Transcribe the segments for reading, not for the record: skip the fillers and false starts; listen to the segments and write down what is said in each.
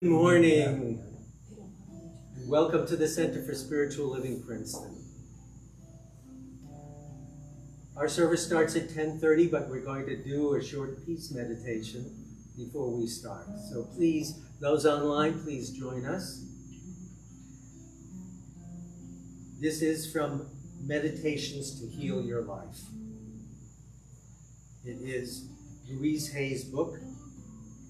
Good morning. Welcome to the Center for Spiritual Living, Princeton. Our service starts at 10:30, but we're going to do a short peace meditation before we start. So please, those online, please join us. This is from Meditations to Heal Your Life. It is Louise Hay's book,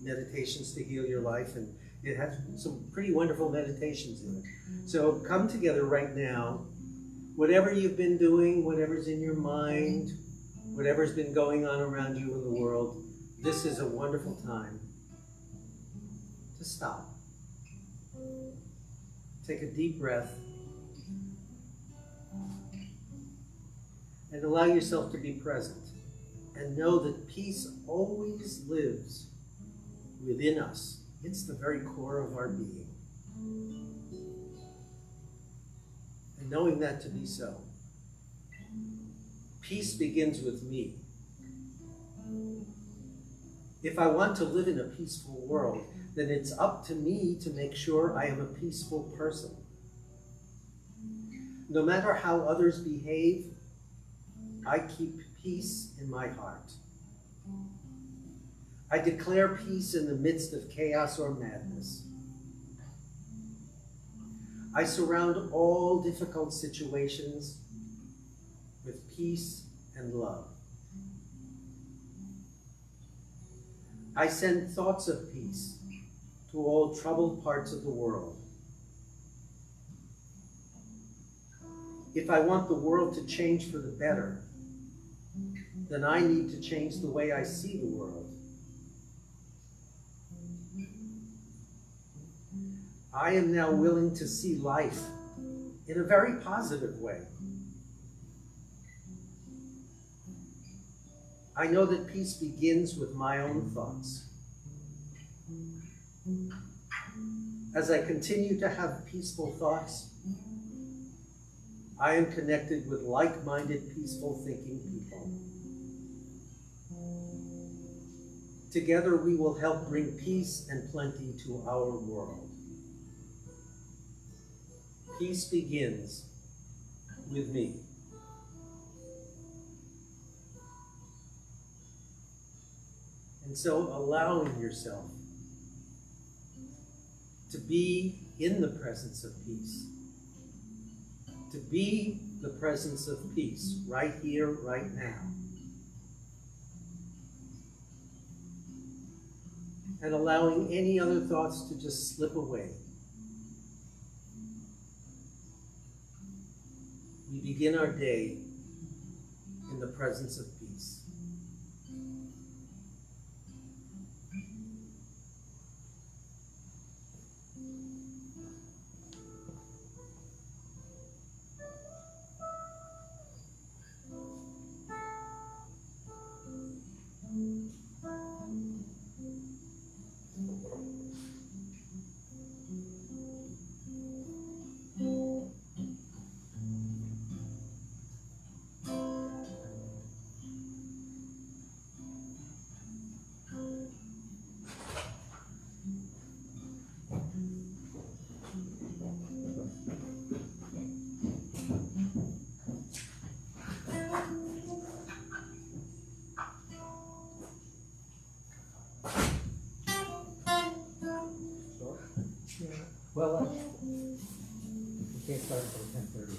Meditations to Heal Your Life, and it has some pretty wonderful meditations in it. So come together right now. Whatever you've been doing, whatever's in your mind, whatever's been going on around you in the world, this is a wonderful time to stop. Take a deep breath and allow yourself to be present. And know that peace always lives within us. It's the very core of our being. And knowing that to be so, peace begins with me. If I want to live in a peaceful world, then it's up to me to make sure I am a peaceful person. No matter how others behave, I keep peace in my heart. I declare peace in the midst of chaos or madness. I surround all difficult situations with peace and love. I send thoughts of peace to all troubled parts of the world. If I want the world to change for the better, then I need to change the way I see the world. I am now willing to see life in a very positive way. I know that peace begins with my own thoughts. As I continue to have peaceful thoughts, I am connected with like-minded, peaceful thinking people. Together we will help bring peace and plenty to our world. Peace begins with me. And so allowing yourself to be in the presence of peace, to be the presence of peace right here, right now. And allowing any other thoughts to just slip away. We begin our day in the presence of peace. Well, we can't start until 10:30.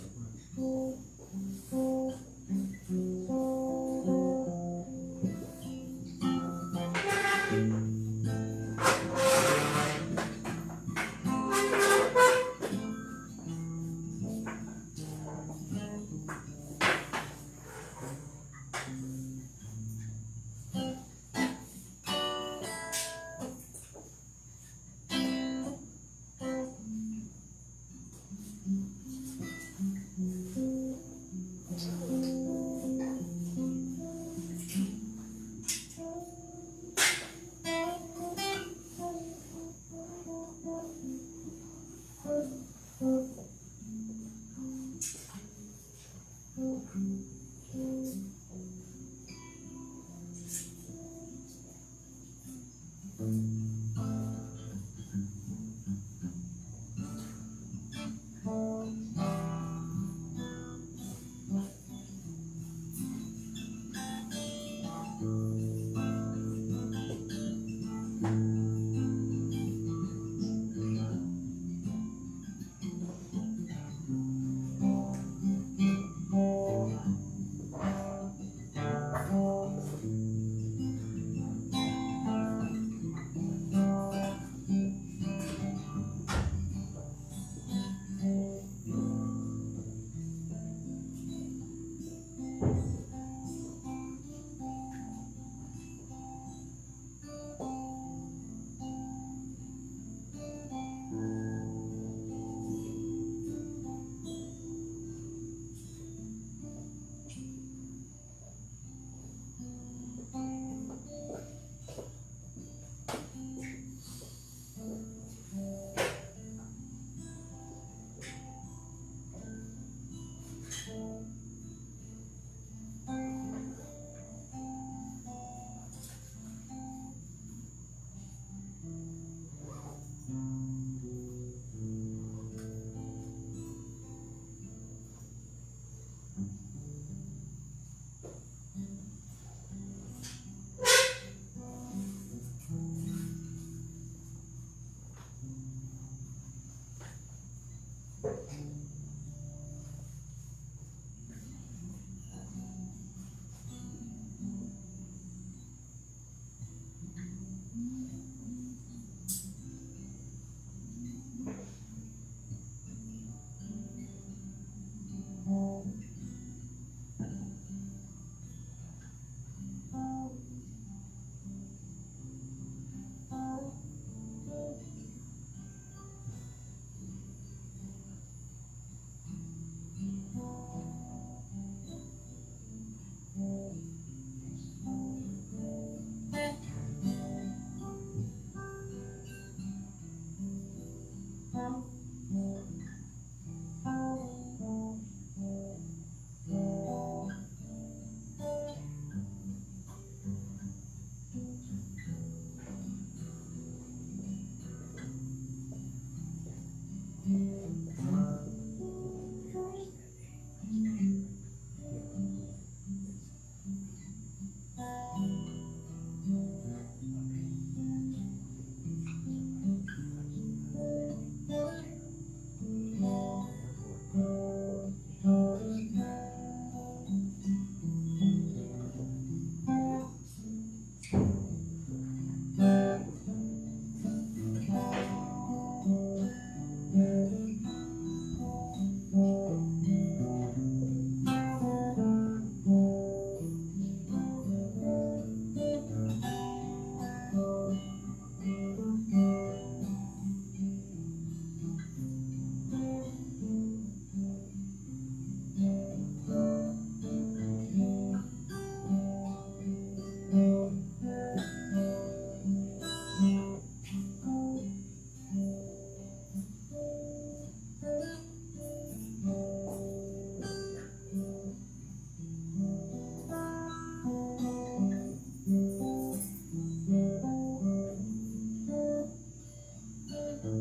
I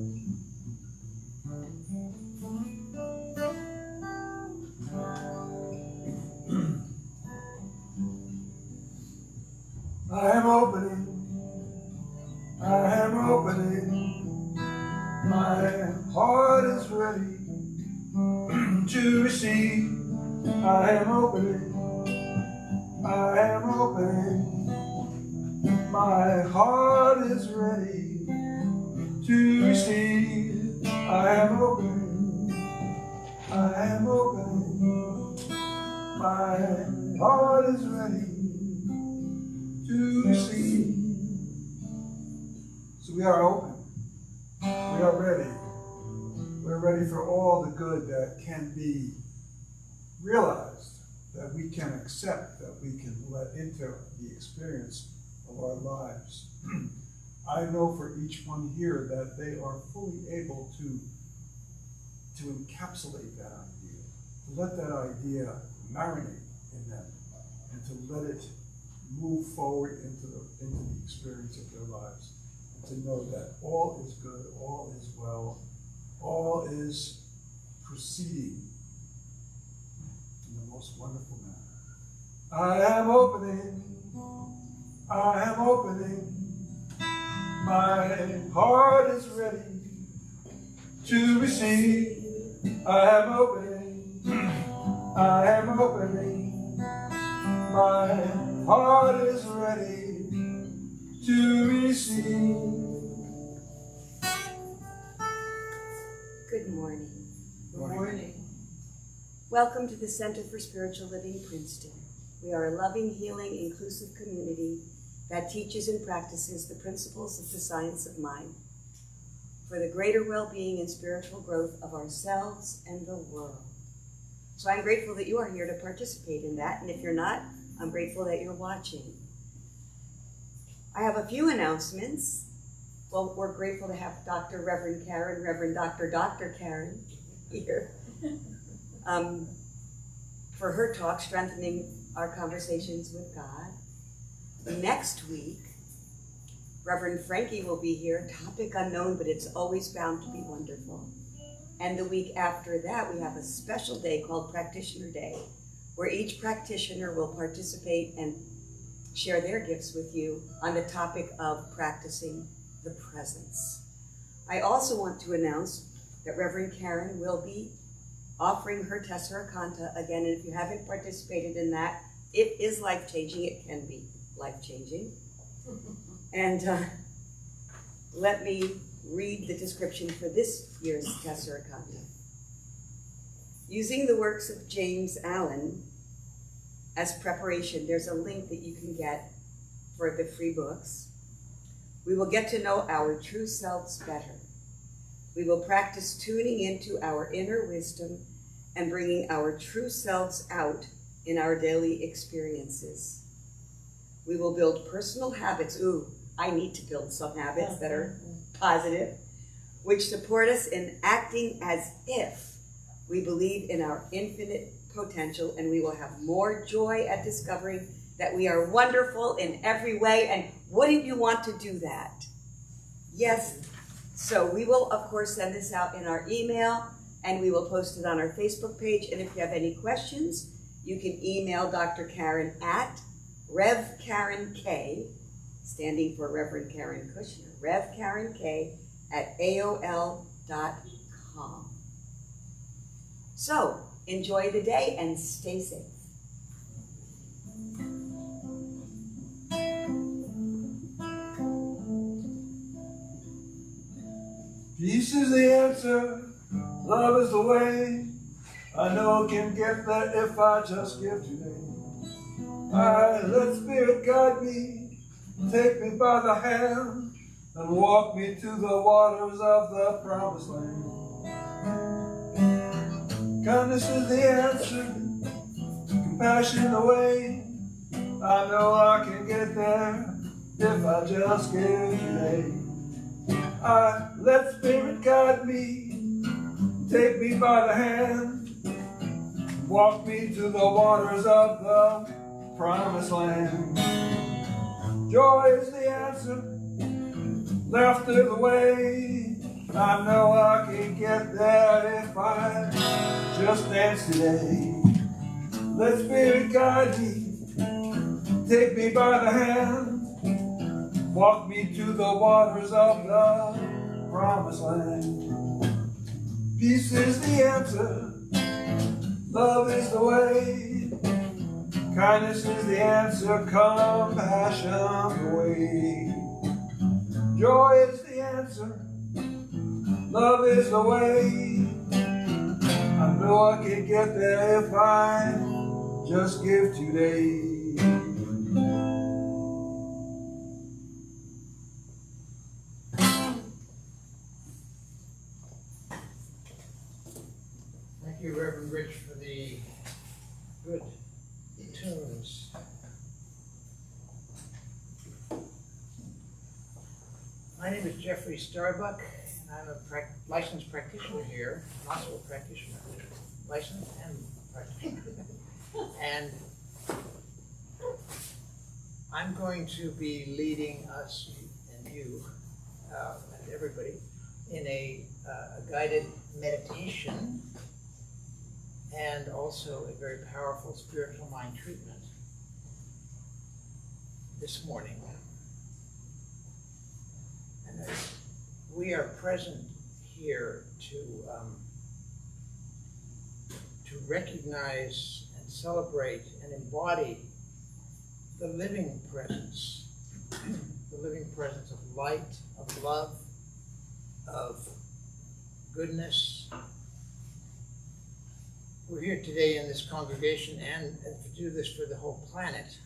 am opening, my heart is ready to receive. I am opening, my heart is ready to receive. I am opening, my heart is ready to receive. So we are open. We are ready. We're ready for all the good that can be realized, that we can accept, that we can let into the experience of our lives. I know for each one here that they are fully able to encapsulate that idea, to let that idea marinate in them, and to let it move forward into the experience of their lives, and to know that all is good, all is well, all is proceeding in the most wonderful manner. I am opening, my heart is ready to receive. I am opening, my heart is ready to receive. Good morning. Good morning. Welcome to the Center for Spiritual Living, Princeton. We are a loving, healing, inclusive community that teaches and practices the principles of the science of mind for the greater well-being and spiritual growth of ourselves and the world. So I'm grateful that you are here to participate in that, and if you're not, I'm grateful that you're watching. I have a few announcements. Well, we're grateful to have Dr. Reverend Dr. Karen here for her talk, Strengthening Our Conversations with God. Next week, Reverend Frankie will be here, topic unknown, but it's always bound to be wonderful. And the week after that, we have a special day called Practitioner Day, where each practitioner will participate and share their gifts with you on the topic of practicing the presence. I also want to announce that Reverend Karen will be offering her Tessera Kanta again, and if you haven't participated in that, it is life-changing. It can be life-changing. And let me read the description for this year's Tessera Kanta. Using the works of James Allen as preparation, there's a link that you can get for the free books. We will get to know our true selves better. We will practice tuning into our inner wisdom and bringing our true selves out in our daily experiences. We will build personal habits. Ooh, I need to build some habits that are positive, which support us in acting as if we believe in our infinite potential, and we will have more joy at discovering that we are wonderful in every way. And wouldn't you want to do that? Yes. So we will, of course, send this out in our email, and we will post it on our Facebook page. And if you have any questions, you can email Dr. Karen at Rev Karen K, standing for Reverend Karen Kushner, Rev Karen K at AOL.com. So enjoy the day and stay safe. Peace is the answer, love is the way. I know I can get that if I just give today. I let Spirit guide me, take me by the hand, and walk me to the waters of the promised land. Kindness is the answer, compassion the way. I know I can get there if I just give today. I let Spirit guide me, take me by the hand, walk me to the waters of the promised land. Joy is the answer, laughter the way. I know I can get there if I just dance today. Let Spirit guide me, take me by the hand, walk me to the waters of the promised land. Peace is the answer, love is the way, kindness is the answer, compassion the way. Joy is the answer, love is the way. I know I can get there if I just give today. Thank you, Reverend Rich, for the good tunes. My name is Jeffrey Starbuck, and I'm a licensed practitioner here, I'm also a practitioner, licensed and practitioner. And I'm going to be leading us and you and everybody in a guided meditation and also a very powerful spiritual mind treatment this morning. And as we are present here to recognize and celebrate and embody the living presence of light, of love, of goodness. We're here today in this congregation and to do this for the whole planet.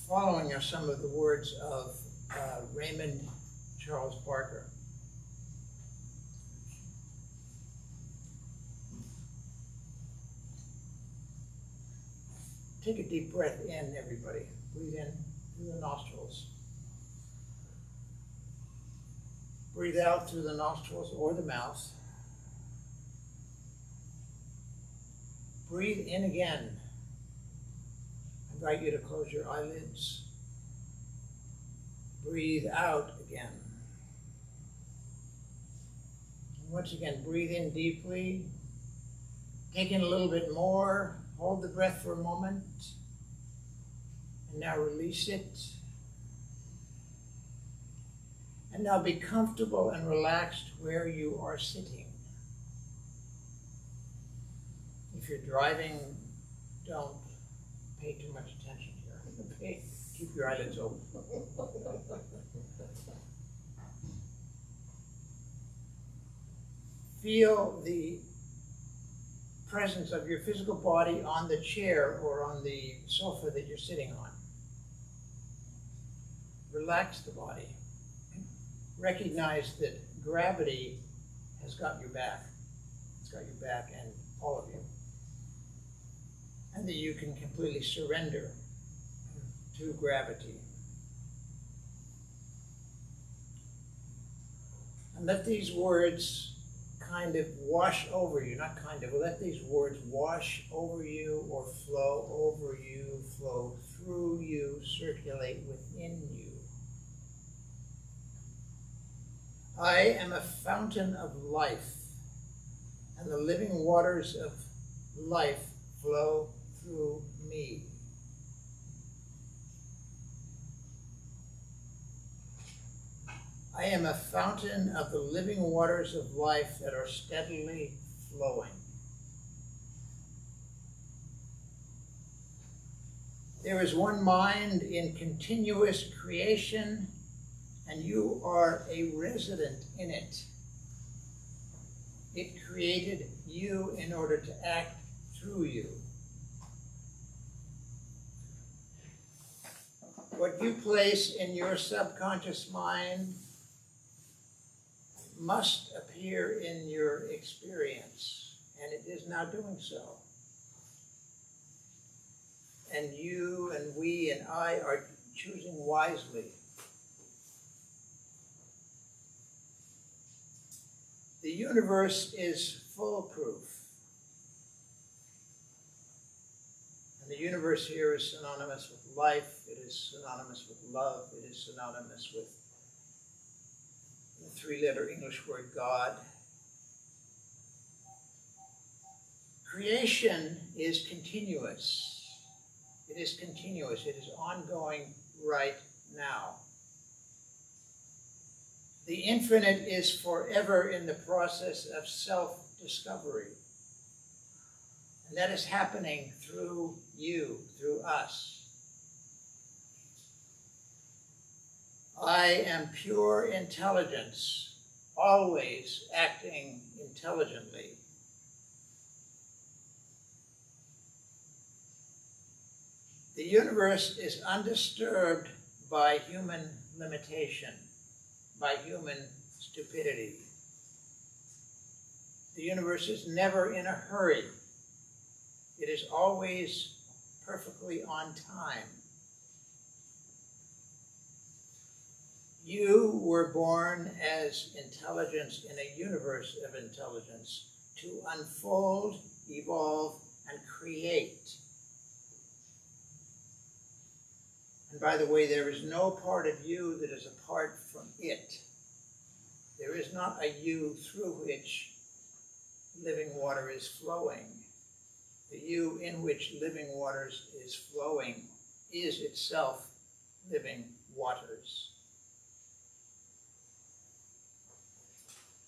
Following are some of the words of Raymond Charles Barker. Take a deep breath in, everybody. Breathe in through the nostrils. Breathe out through the nostrils or the mouth. Breathe in again. I invite you to close your eyelids. Breathe out again. And once again, breathe in deeply. Take in a little bit more. Hold the breath for a moment. And now release it. And now be comfortable and relaxed where you are sitting. If you're driving, don't pay too much attention here. Keep your eyelids open. Feel the presence of your physical body on the chair or on the sofa that you're sitting on. Relax the body. Recognize that gravity has got your back. It's got your back and all of you. And that you can completely surrender to gravity. And let these words kind of wash over you, not kind of, let these words wash over you or flow over you, flow through you, circulate within you. I am a fountain of life, and the living waters of life flow through me. I am a fountain of the living waters of life that are steadily flowing. There is one mind in continuous creation, and you are a resident in it. It created you in order to act through you. What you place in your subconscious mind must appear in your experience, and it is now doing so. And you and we and I are choosing wisely. The universe is foolproof. And And the universe here is synonymous with life, it is synonymous with love, it is synonymous with the three-letter English word God. Creation is continuous. It is continuous. It is ongoing right now. The infinite is forever in the process of self-discovery. And that is happening through you, through us. I am pure intelligence, always acting intelligently. The universe is undisturbed by human limitation, by human stupidity. The universe is never in a hurry. It is always perfectly on time. You were born as intelligence in a universe of intelligence to unfold, evolve, and create. And by the way, there is no part of you that is apart from it. There is not a you through which living water is flowing. The you in which living waters is flowing is itself living waters.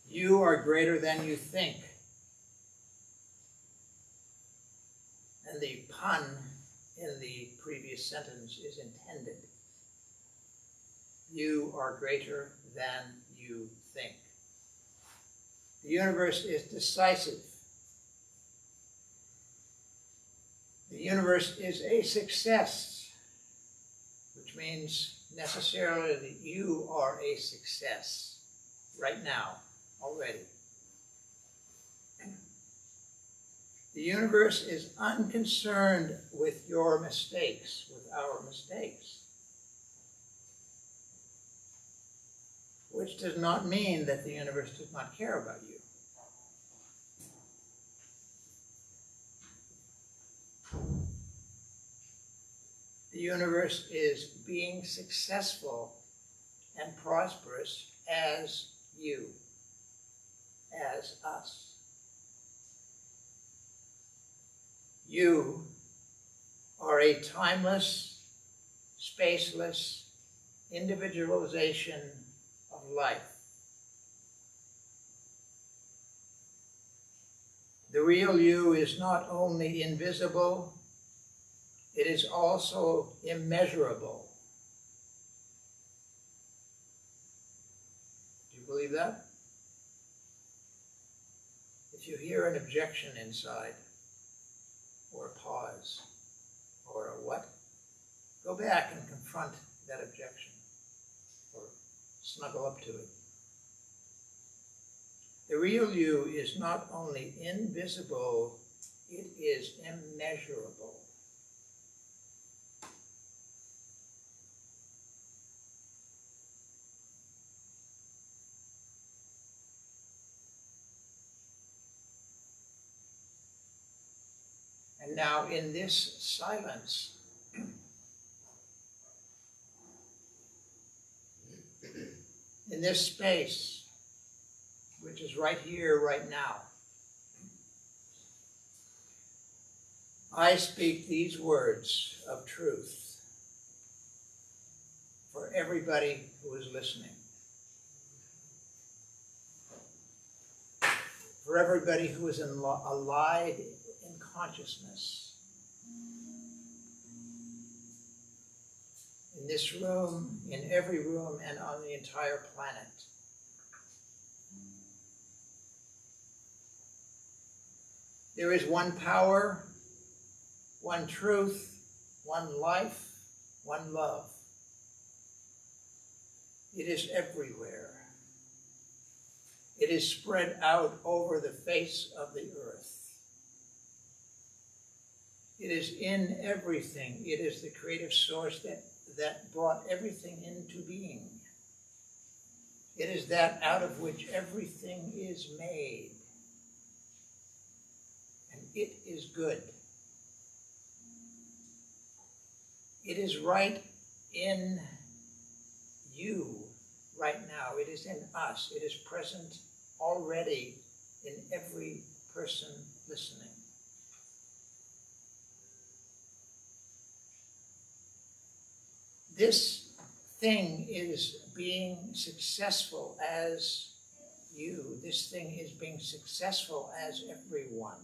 You are greater than you think. And the pun in the previous sentence is intended. You are greater than you think. The universe is decisive. The universe is a success, which means necessarily that you are a success right now, already. The universe is unconcerned with your mistakes, with our mistakes. Which does not mean that the universe does not care about you. The universe is being successful and prosperous as you, as us. You are a timeless, spaceless individualization of life. The real you is not only invisible, it is also immeasurable. Do you believe that? If you hear an objection inside, or a pause, or a what, go back and confront that objection, or snuggle up to it. The real you is not only invisible, it is immeasurable. And now in this silence, in this space, which is right here, right now, I speak these words of truth for everybody who is listening. For everybody who is alive in consciousness. In this room, in every room, and on the entire planet. There is one power, one truth, one life, one love. It is everywhere. It is spread out over the face of the earth. It is in everything. It is the creative source that brought everything into being. It is that out of which everything is made. And it is good. It is right in you right now. It is in us. It is present already in every person listening. This thing is being successful as you. This thing is being successful as everyone.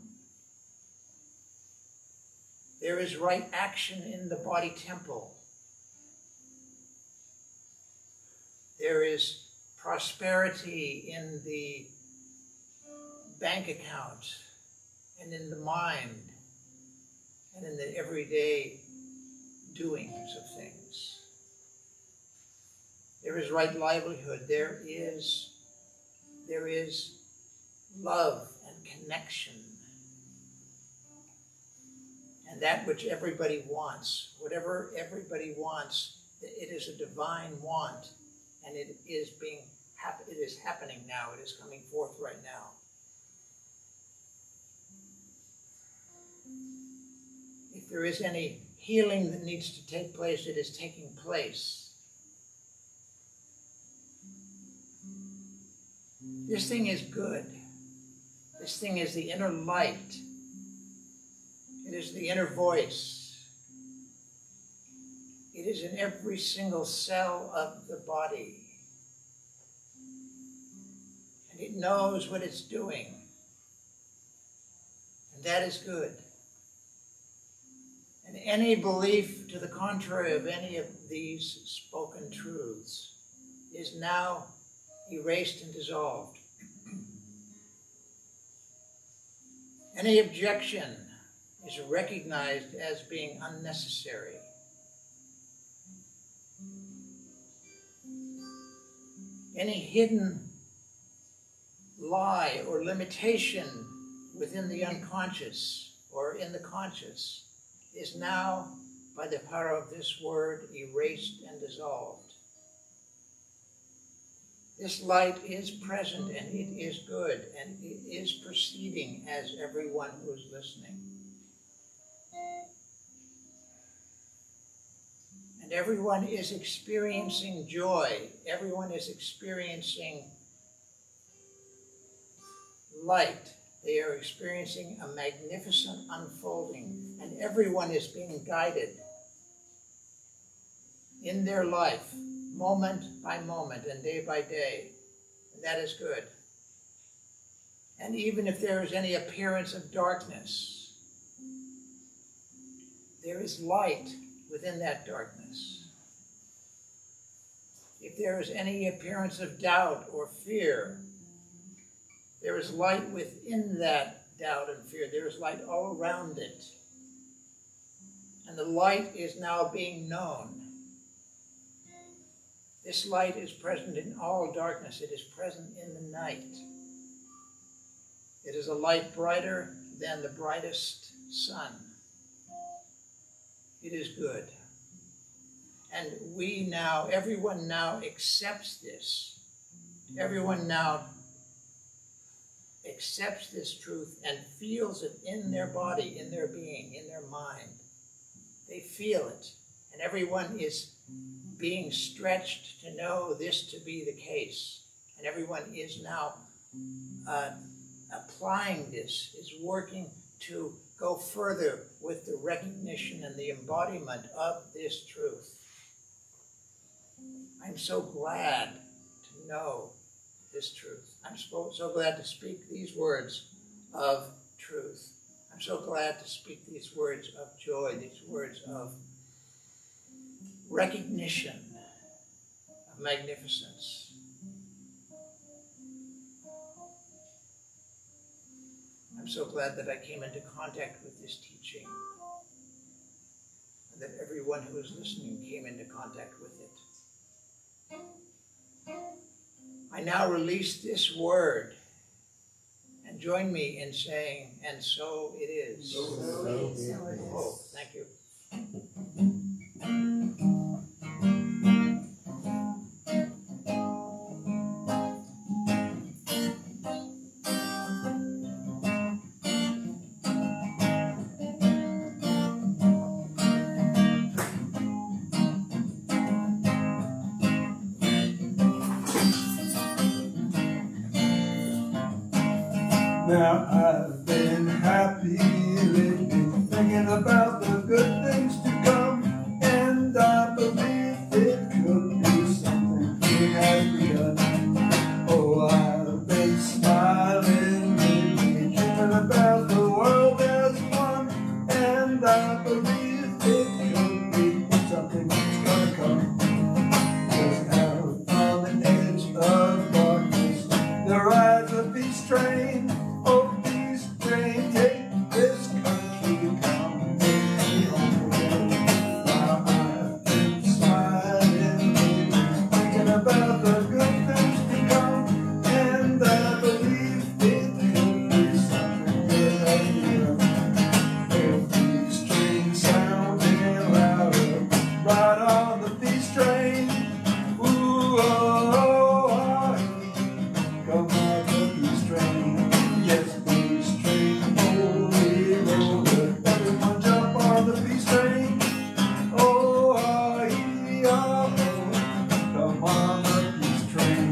There is right action in the body temple. There is prosperity in the bank account and in the mind and in the everyday doings of things. There is right livelihood. There is love and connection. And that which everybody wants, whatever everybody wants, it is a divine want, and it is happening now. It is coming forth right now. If there is any healing that needs to take place, it is taking place. This thing is good. This thing is the inner light. It is the inner voice. It is in every single cell of the body. And it knows what it's doing. And that is good. And any belief to the contrary of any of these spoken truths is now erased and dissolved. Any objection is recognized as being unnecessary. Any hidden lie or limitation within the unconscious or in the conscious is now, by the power of this word, erased and dissolved. This light is present, and it is good, and it is proceeding as everyone who's listening. And everyone is experiencing joy. Everyone is experiencing light. They are experiencing a magnificent unfolding, and everyone is being guided in their life, moment by moment and day by day. And that is good. And even if there is any appearance of darkness, there is light within that darkness. If there is any appearance of doubt or fear, there is light within that doubt and fear. There is light all around it. And the light is now being known. This light is present in all darkness. It is present in the night. It is a light brighter than the brightest sun. It is good. And everyone now accepts this. Everyone now accepts this truth and feels it in their body, in their being, in their mind. They feel it. And everyone is being stretched to know this to be the case. And everyone is now applying this, is working to go further with the recognition and the embodiment of this truth. I'm so glad to know this truth. I'm so glad to speak these words of truth. I'm so glad to speak these words of joy, these words of recognition, of magnificence. I'm so glad that I came into contact with this teaching, and that everyone who is listening came into contact with it. I now release this word, and join me in saying, and so it is. Oh, thank you. Now I've been happy lately, thinking about the good things to come, and I believe it could be something good has begun. Oh, I've been smiling lately, dreaming about the world as one, and I believe it could be something that's gonna come. Just out on the edge of darkness, there rides a peace train. Oh, peace train, take this country, come take me home again. Now I've been smiling lately, thinking about the good things to come, and I believe it could be something good has begun. Oh, peace train sounding louder, ride on the peace train. Ooh, oh, oh, oh, come on the peace train. Yes, peace train, holy roller. Everyone jump on the peace train. Oh, ah, ee, ah, oh, come on the peace train.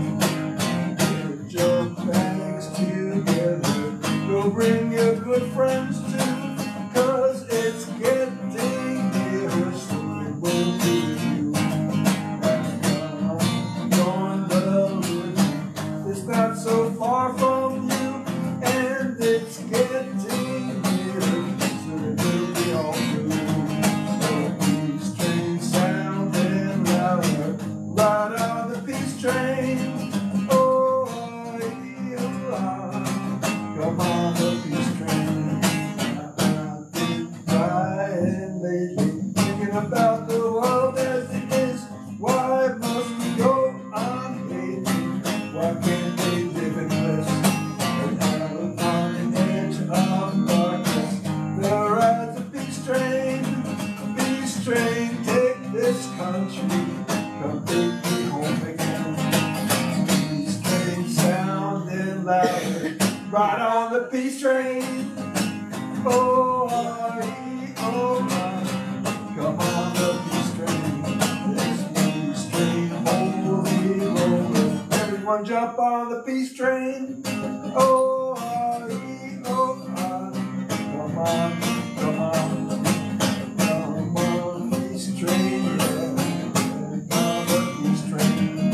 Get your bags together. Go bring your good friends too, 'cause it's getting nearer, so it will be you. Join the living. It's not so far from you, and it's getting nearer, so it will be all through. Oh, peace train sounding louder, ride on the peace train. Oh, ah, ee, oh, ah, come on the peace train. I've been crying lately, thinking about the world as it is. Why must we go on hating? Why can't they live in bliss? And out on the edge of darkness, there rides a peace train. Peace train, take this country, come take me home again. Peace train sounding louder, ride on the peace train. Oh, ah, ee, oh, ah, come on the peace train. This peace train, holy roller. Everyone jump on the peace train. Oh, ah, ee, oh, ah, come on, come on. Come on, peace train, yeah. Come on the peace train.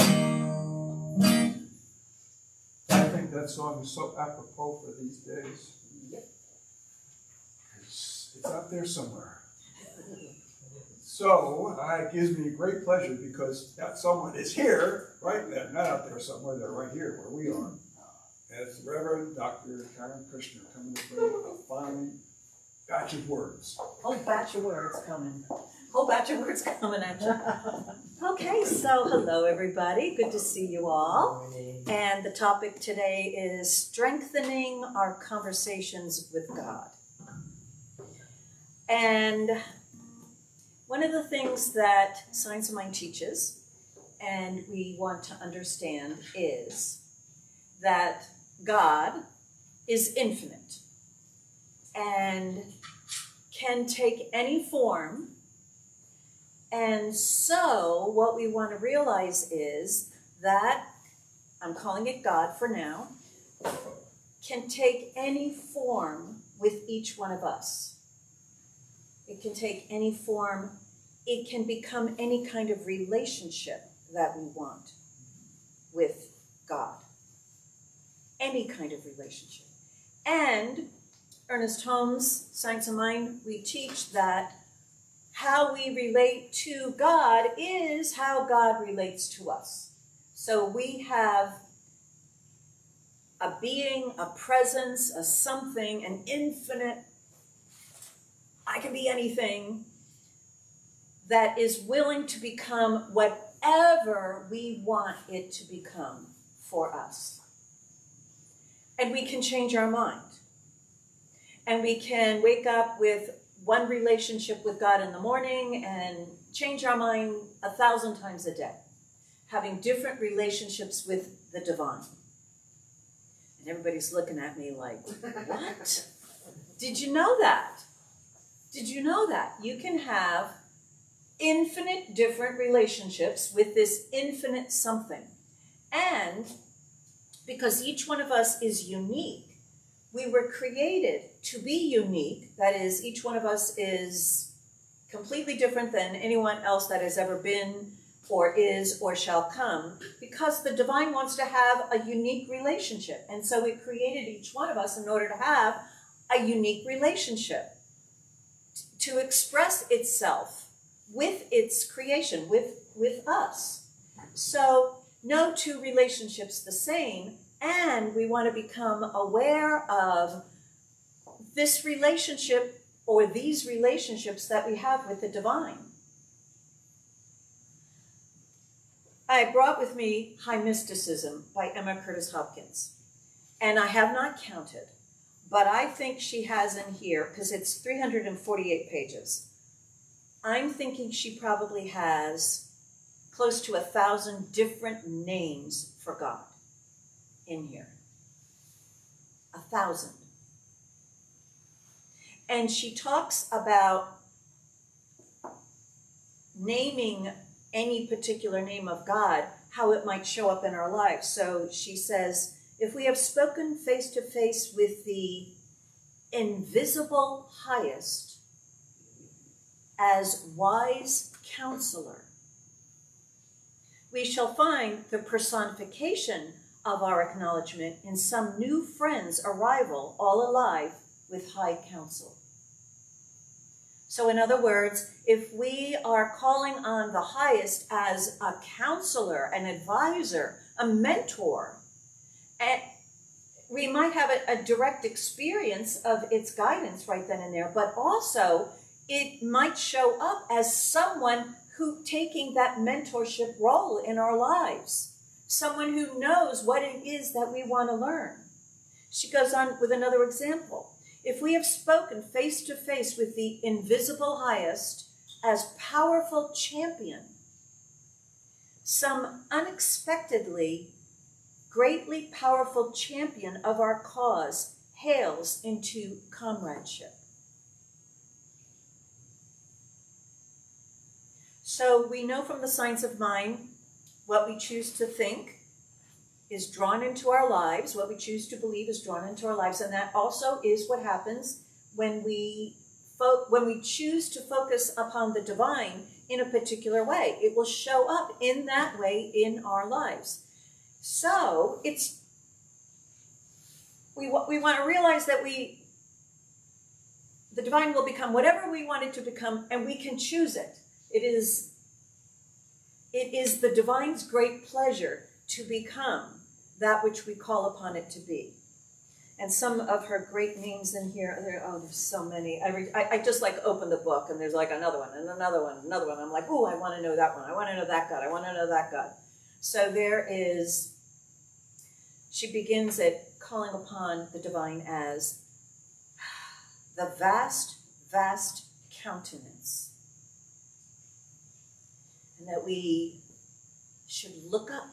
I think that song is so apropos for these days. It's out there somewhere. So it gives me great pleasure because that someone is here, right? They're not out there somewhere, they're right here where we are. It's Reverend Dr. Karen Kushner coming to bring a fine batch of words. Whole batch of words coming. Whole batch of words coming at you. Okay, so hello everybody. Good to see you all. And the topic today is strengthening our conversations with God. And one of the things that Science of Mind teaches, and we want to understand, is that God is infinite and can take any form. And so what we want to realize is that, I'm calling it God for now, can take any form with each one of us. It can take any form. It can become any kind of relationship that we want with God. Any kind of relationship. And Ernest Holmes, Science of Mind, we teach that how we relate to God is how God relates to us. So we have a being, a presence, a something, an infinite, I can be anything, that is willing to become whatever we want it to become for us. And we can change our mind. And we can wake up with one relationship with God in the morning and change our mind 1,000 times a day, having different relationships with the divine. And everybody's looking at me like, what? Did you know that? Did you know that? You can have infinite different relationships with this infinite something. And because each one of us is unique, We were created to be unique. That is, each one of us is completely different than anyone else that has ever been or is or shall come, because the divine wants to have a unique relationship. And so it created each one of us in order to have a unique relationship, to express itself with its creation, with us. So no two relationships the same, and we want to become aware of this relationship or these relationships that we have with the divine. I brought with me High Mysticism by Emma Curtis Hopkins, and I have not counted, but I think she has in here, because it's 348 pages, I'm thinking she probably has close to 1,000 different names for God in here. 1,000. And she talks about naming any particular name of God, how it might show up in our lives. So she says, if we have spoken face to face with the invisible highest as wise counselor, we shall find the personification of our acknowledgement in some new friend's arrival, all alive with high counsel. So in other words, if we are calling on the highest as a counselor, an advisor, a mentor, and we might have a direct experience of its guidance right then and there, but also it might show up as someone who taking that mentorship role in our lives, someone who knows what it is that we want to learn. She goes on with another example. If we have spoken face to face with the invisible highest as powerful champion, some unexpectedly greatly powerful champion of our cause hails into comradeship. So we know from the science of mind, what we choose to think is drawn into our lives. What we choose to believe is drawn into our lives. And that also is what happens when we choose to focus upon the divine in a particular way. It will show up in that way in our lives. So we want to realize that the divine will become whatever we want it to become, and we can choose it. It is the divine's great pleasure to become that which we call upon it to be. And some of her great names in here, there's so many. I just like open the book and there's like another one and another one, and another one. I'm like, oh, I want to know that one. I want to know that God. I want to know that God. So she begins at calling upon the divine as the vast, vast countenance. And that we should look up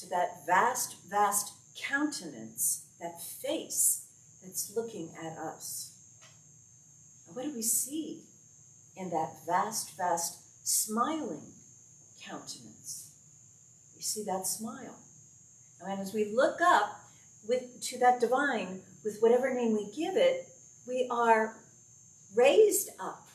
to that vast, vast countenance, that face that's looking at us. And what do we see in that vast, vast smiling countenance? We see that smile. And as we look up to that divine, with whatever name we give it, we are raised up.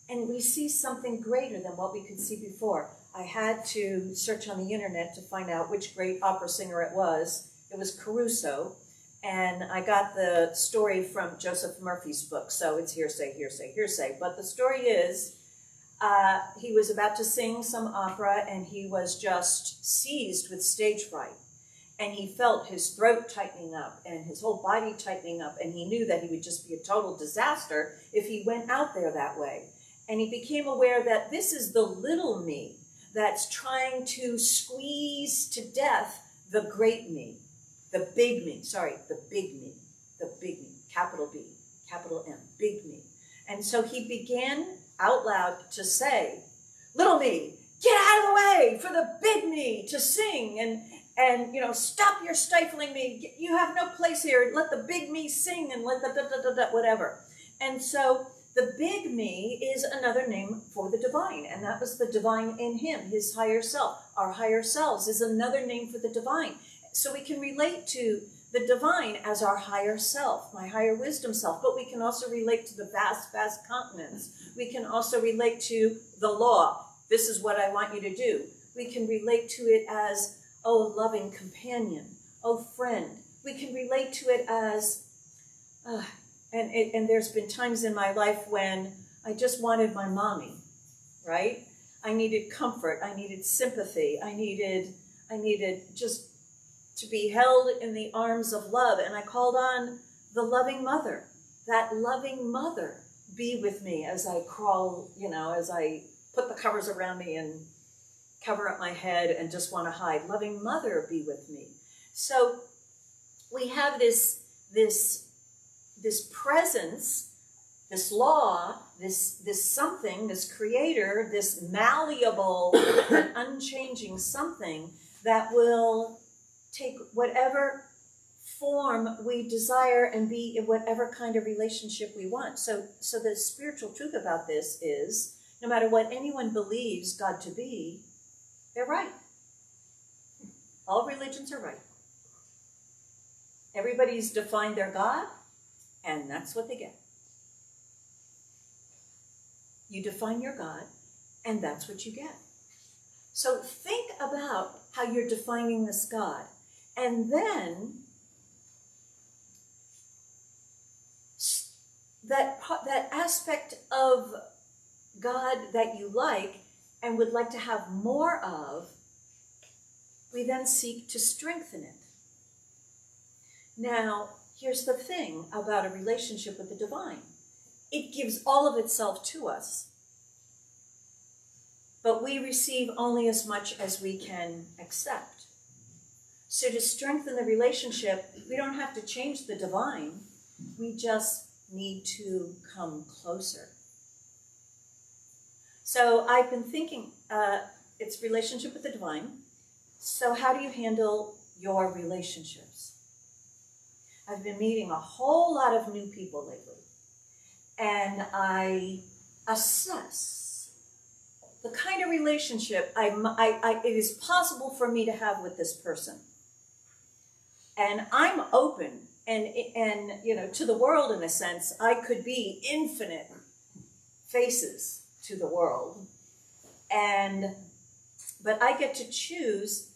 And we see something greater than what we could see before. I had to search on the internet to find out which great opera singer it was. It was Caruso. And I got the story from Joseph Murphy's book. So it's hearsay, hearsay, hearsay. But the story is, he was about to sing some opera and he was just seized with stage fright. And he felt his throat tightening up and his whole body tightening up. And he knew that he would just be a total disaster if he went out there that way. And he became aware that this is the little me that's trying to squeeze to death the great me, the big me, capital B, capital M, big me. And so he began out loud to say, little me, get out of the way for the big me to sing, and stop your stifling me. You have no place here. Let the big me sing, and let the whatever. And so the big me is another name for the divine, and that was the divine in him, his higher self. Our higher selves is another name for the divine. So we can relate to the divine as our higher self, my higher wisdom self, but we can also relate to the vast, vast continents. We can also relate to the law. This is what I want you to do. We can relate to it as, oh, loving companion, oh, friend. We can relate to it as, and there's been times in my life when I just wanted my mommy, right? I needed comfort, I needed sympathy, I needed just to be held in the arms of love. And I called on the loving mother. That loving mother be with me as I crawl, as I put the covers around me and cover up my head and just want to hide. Loving mother be with me. So we have this presence, this law, this something, this creator, this malleable and unchanging something that will take whatever form we desire and be in whatever kind of relationship we want. So the spiritual truth about this is, no matter what anyone believes God to be, they're right. All religions are right. Everybody's defined their God, and that's what they get. You define your God, and that's what you get. So think about how you're defining this God. And then that aspect of God that you like and would like to have more of, we then seek to strengthen it. Now, here's the thing about a relationship with the divine. It gives all of itself to us, but we receive only as much as we can accept. So to strengthen the relationship, we don't have to change the divine. We just need to come closer. So I've been thinking, it's relationship with the divine. So how do you handle your relationships? I've been meeting a whole lot of new people lately, and I assess the kind of relationship it is possible for me to have with this person. And I'm open and to the world in a sense. I could be infinite faces to the world, but I get to choose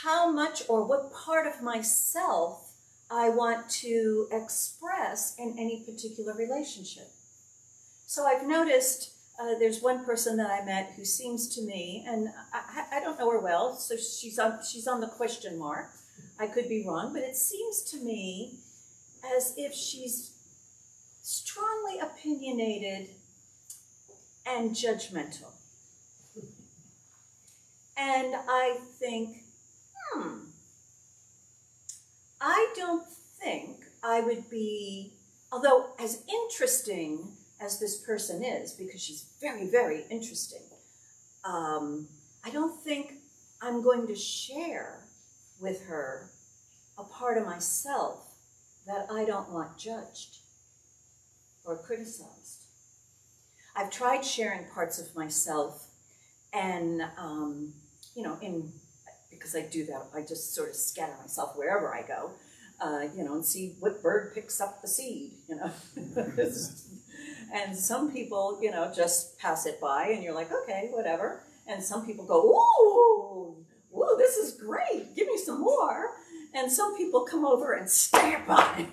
how much or what part of myself I want to express in any particular relationship. So I've noticed there's one person that I met who seems to me, and I don't know her well, so she's on the question mark. I could be wrong, but it seems to me as if she's strongly opinionated and judgmental. And I think, I don't think I would be, although as interesting as this person is, because she's very, very interesting, I don't think I'm going to share with her a part of myself that I don't want judged or criticized. I've tried sharing parts of myself, and because I do that, I just sort of scatter myself wherever I go, and see what bird picks up the seed, And some people, just pass it by, and you're like, okay, whatever. And some people go, ooh, this is great, give me some more. And some people come over and stamp on it.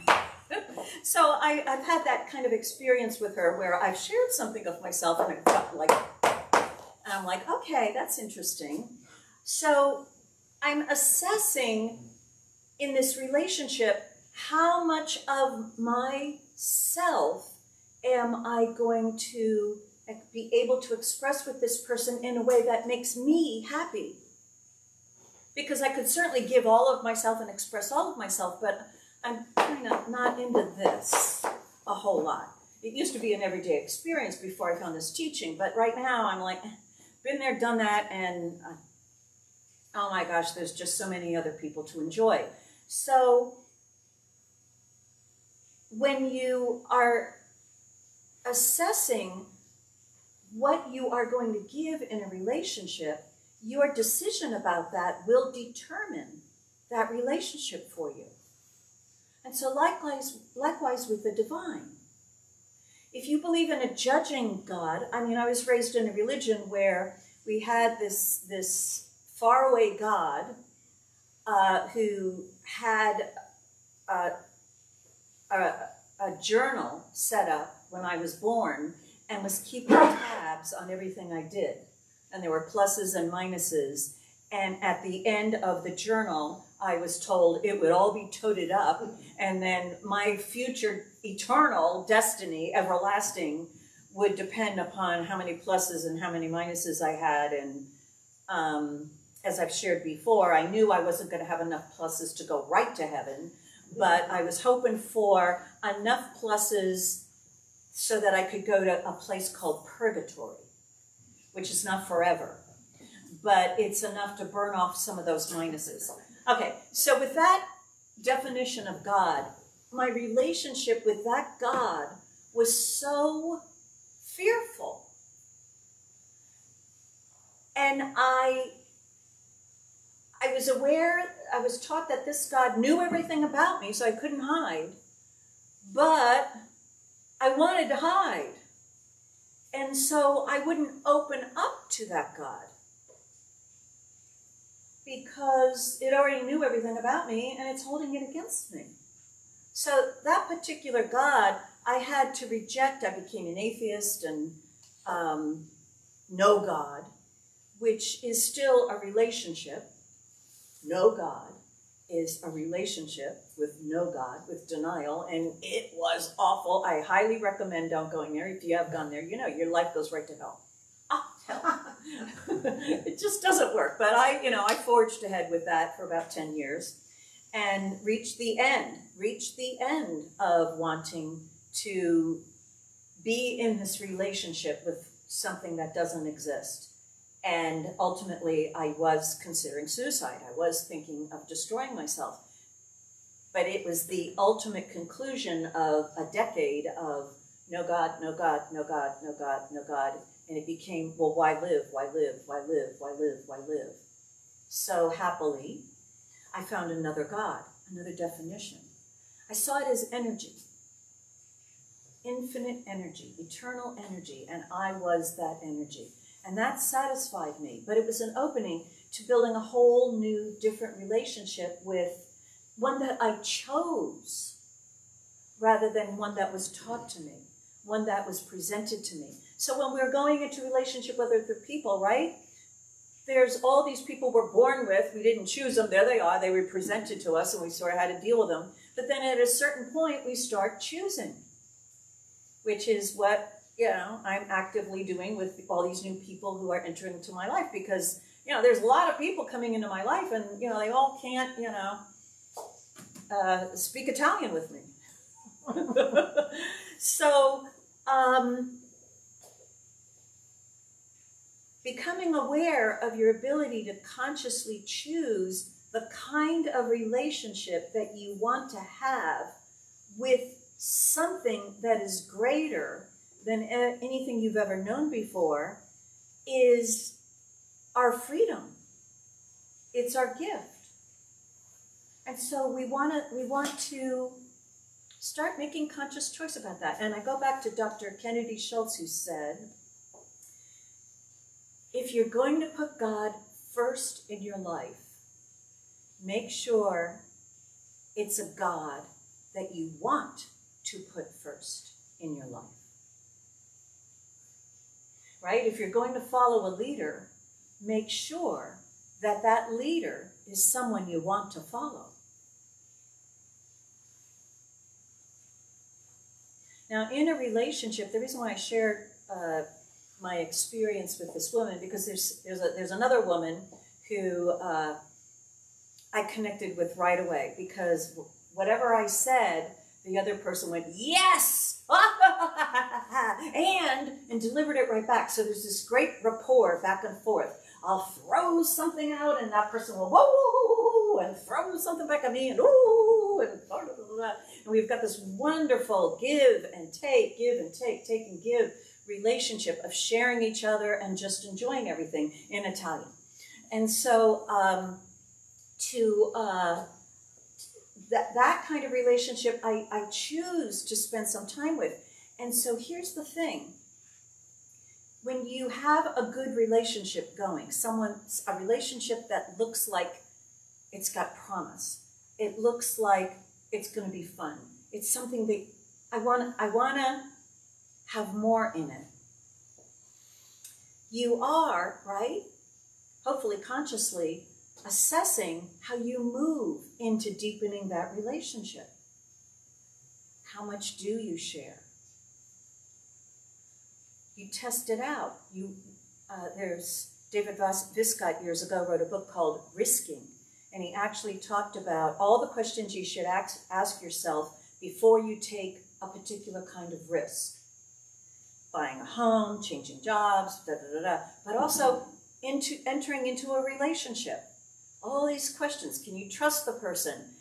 So I've had that kind of experience with her where I've shared something of myself, and I've got and I'm like, okay, that's interesting. So I'm assessing in this relationship, how much of myself am I going to be able to express with this person in a way that makes me happy? Because I could certainly give all of myself and express all of myself, but I'm kind of not into this a whole lot. It used to be an everyday experience before I found this teaching, but right now I'm like, been there, done that, and oh my gosh, there's just so many other people to enjoy. So when you are assessing what you are going to give in a relationship, your decision about that will determine that relationship for you. And so likewise with the divine. If you believe in a judging God, I mean, I was raised in a religion where we had this faraway God who had a journal set up when I was born and was keeping tabs on everything I did. And there were pluses and minuses. And at the end of the journal, I was told it would all be toted up, and then my future eternal destiny, everlasting, would depend upon how many pluses and how many minuses I had. And as I've shared before, I knew I wasn't going to have enough pluses to go right to heaven, but I was hoping for enough pluses so that I could go to a place called purgatory, which is not forever, but it's enough to burn off some of those minuses. Okay, so with that definition of God, my relationship with that God was so fearful. And I was aware, I was taught that this God knew everything about me, so I couldn't hide. But I wanted to hide. And so I wouldn't open up to that God, because it already knew everything about me and it's holding it against me. So that particular God, I had to reject. I became an atheist and no God, which is still a relationship. No God is a relationship with no God, with denial, and it was awful. I highly recommend don't going there. If you have gone there, you know your life goes right to hell. Hell. It just doesn't work. But I forged ahead with that for about 10 years and reached the end of wanting to be in this relationship with something that doesn't exist. And ultimately, I was considering suicide. I was thinking of destroying myself. But it was the ultimate conclusion of a decade of no God, no God, no God, no God, no God. And it became, well, why live? Why live? Why live? Why live? Why live? So happily, I found another God, another definition. I saw it as energy, infinite energy, eternal energy, and I was that energy. And that satisfied me, but it was an opening to building a whole new, different relationship with one that I chose rather than one that was taught to me, one that was presented to me. So when we're going into relationship with other people, right? There's all these people we're born with. We didn't choose them. There they are. They were presented to us, and we sort of had to deal with them. But then at a certain point, we start choosing, which is what I'm actively doing with all these new people who are entering into my life, because there's a lot of people coming into my life, and they all can't speak Italian with me. So becoming aware of your ability to consciously choose the kind of relationship that you want to have with something that is greater than anything you've ever known before is our freedom. It's our gift. And so we want to start making conscious choice about that. And I go back to Dr. Kennedy Schultz, who said, if you're going to put God first in your life, make sure it's a God that you want to put first in your life. Right? If you're going to follow a leader, make sure that that leader is someone you want to follow. Now, in a relationship, the reason why I shared my experience with this woman, because there's another woman who I connected with right away, because whatever I said, the other person went, yes, and delivered it right back. So there's this great rapport back and forth. I'll throw something out, and that person will whoa, and throw something back at me, and ooh, and blah, blah, blah, blah. And we've got this wonderful give and take, take and give relationship of sharing each other and just enjoying everything in Italian. And so that kind of relationship I choose to spend some time with. And so here's the thing. When you have a good relationship going, a relationship that looks like it's got promise, it looks like it's going to be fun, it's something that I want to have more in it. You are, right, hopefully consciously, assessing how you move into deepening that relationship. How much do you share? You test it out. There's David Viscott years ago wrote a book called Risking, and he actually talked about all the questions you should ask yourself before you take a particular kind of risk. Buying a home, changing jobs, but also entering into a relationship. All these questions. Can you trust the person?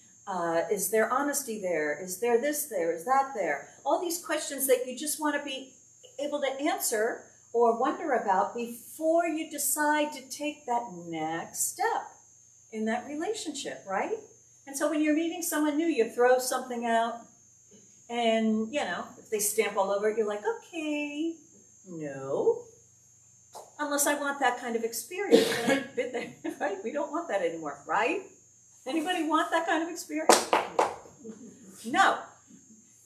Is there honesty there? Is there this there? Is that there? All these questions that you just want to be able to answer or wonder about before you decide to take that next step in that relationship, right? And so when you're meeting someone new, you throw something out and, if they stamp all over it, you're like, okay, no. Unless I want that kind of experience. I've been there, right? We don't want that anymore, right? Anybody want that kind of experience? No.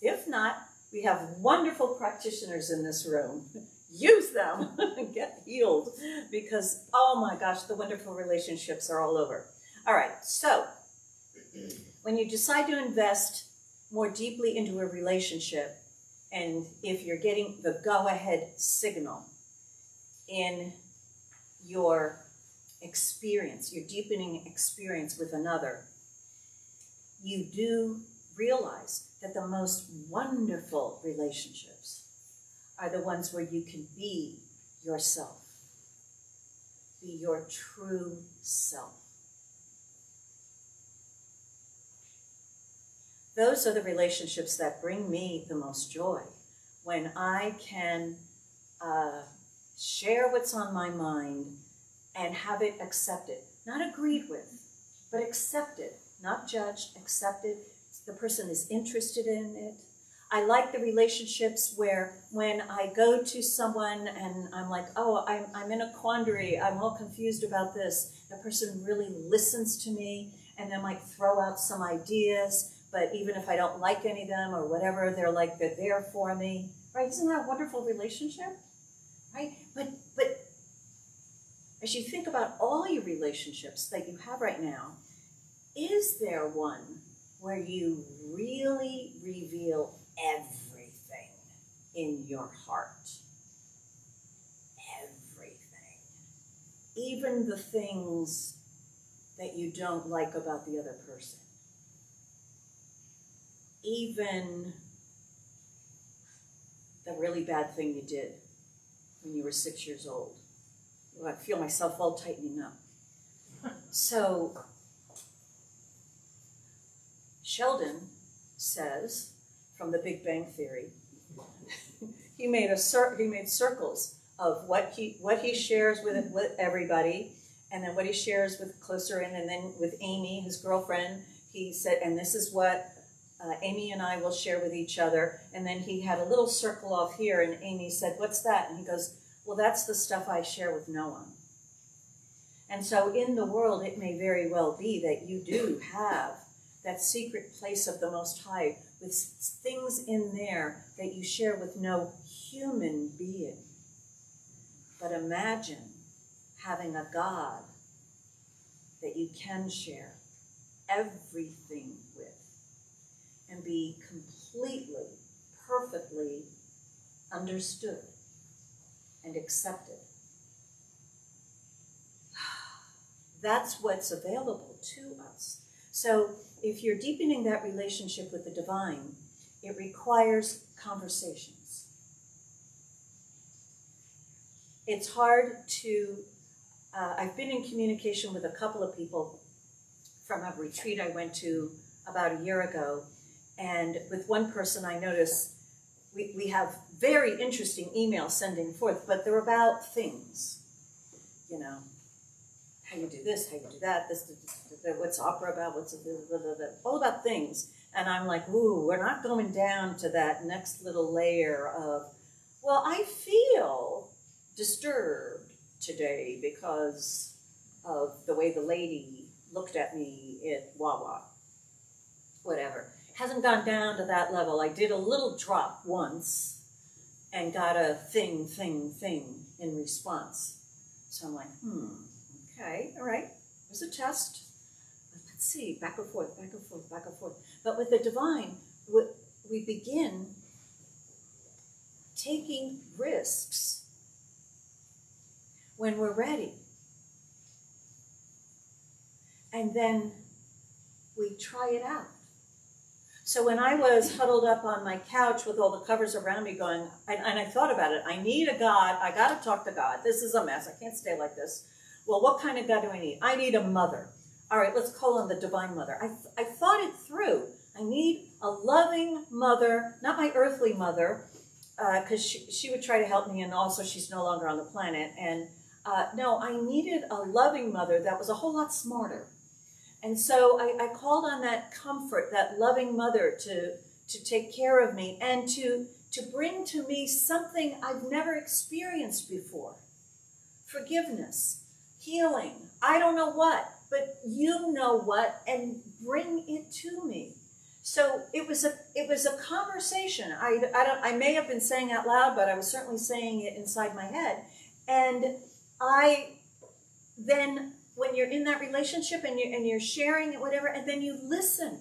If not, we have wonderful practitioners in this room. Use them and get healed because, oh my gosh, the wonderful relationships are all over. All right, so when you decide to invest more deeply into a relationship, and if you're getting the go-ahead signal in your experience, your deepening experience with another, you do realize that the most wonderful relationships are the ones where you can be yourself, be your true self. Those are the relationships that bring me the most joy, when I can share what's on my mind and have it accepted, not agreed with, but accepted, not judged, accepted. The person is interested in it. I like the relationships where when I go to someone and I'm like, oh, I'm in a quandary, I'm all confused about this, the person really listens to me and then might throw out some ideas, but even if I don't like any of them or whatever, they're there for me, right? Isn't that a wonderful relationship, right? But as you think about all your relationships that you have right now, is there one where you really reveal everything in your heart? Everything. Even the things that you don't like about the other person. Even the really bad thing you did when you were 6 years old. Well, I feel myself all tightening up. So, Sheldon says, from the Big Bang Theory, he made circles of what he shares with everybody, and then what he shares with closer in, and then with Amy, his girlfriend, he said, and this is what Amy and I will share with each other. And then he had a little circle off here, and Amy said, what's that? And he goes, well, that's the stuff I share with no one. And so in the world, it may very well be that you do have that secret place of the Most High with things in there that you share with no human being. But imagine having a God that you can share everything with and be completely, perfectly understood and accepted. That's what's available to us. So if you're deepening that relationship with the divine, it requires conversations. It's hard to, I've been in communication with a couple of people from a retreat I went to about a year ago, and with one person I noticed we have very interesting emails sending forth, but they're about things, how you do this, how you do that, what's opera about, all about things. And I'm like, ooh, we're not going down to that next little layer of, well, I feel disturbed today because of the way the lady looked at me at Wawa, whatever. Hasn't gone down to that level. I did a little drop once and got a thing in response. So I'm like, okay, all right, it was a test. Let's see, back and forth, back and forth, back and forth. But with the divine, we begin taking risks when we're ready. And then we try it out. So when I was huddled up on my couch with all the covers around me going, and I thought about it, I need a God, I gotta talk to God. This is a mess, I can't stay like this. Well, what kind of God do I need? I need a mother. All right, let's call on the divine mother. I thought it through. I need a loving mother, not my earthly mother, because she would try to help me, and also she's no longer on the planet. And no, I needed a loving mother that was a whole lot smarter. And so I called on that comfort, that loving mother to take care of me and to bring to me something I've never experienced before. Forgiveness, healing, I don't know what, but you know what, and bring it to me. So it was a conversation. I may have been saying out loud, but I was certainly saying it inside my head. And then when you're in that relationship and you're sharing it, whatever, and then you listen.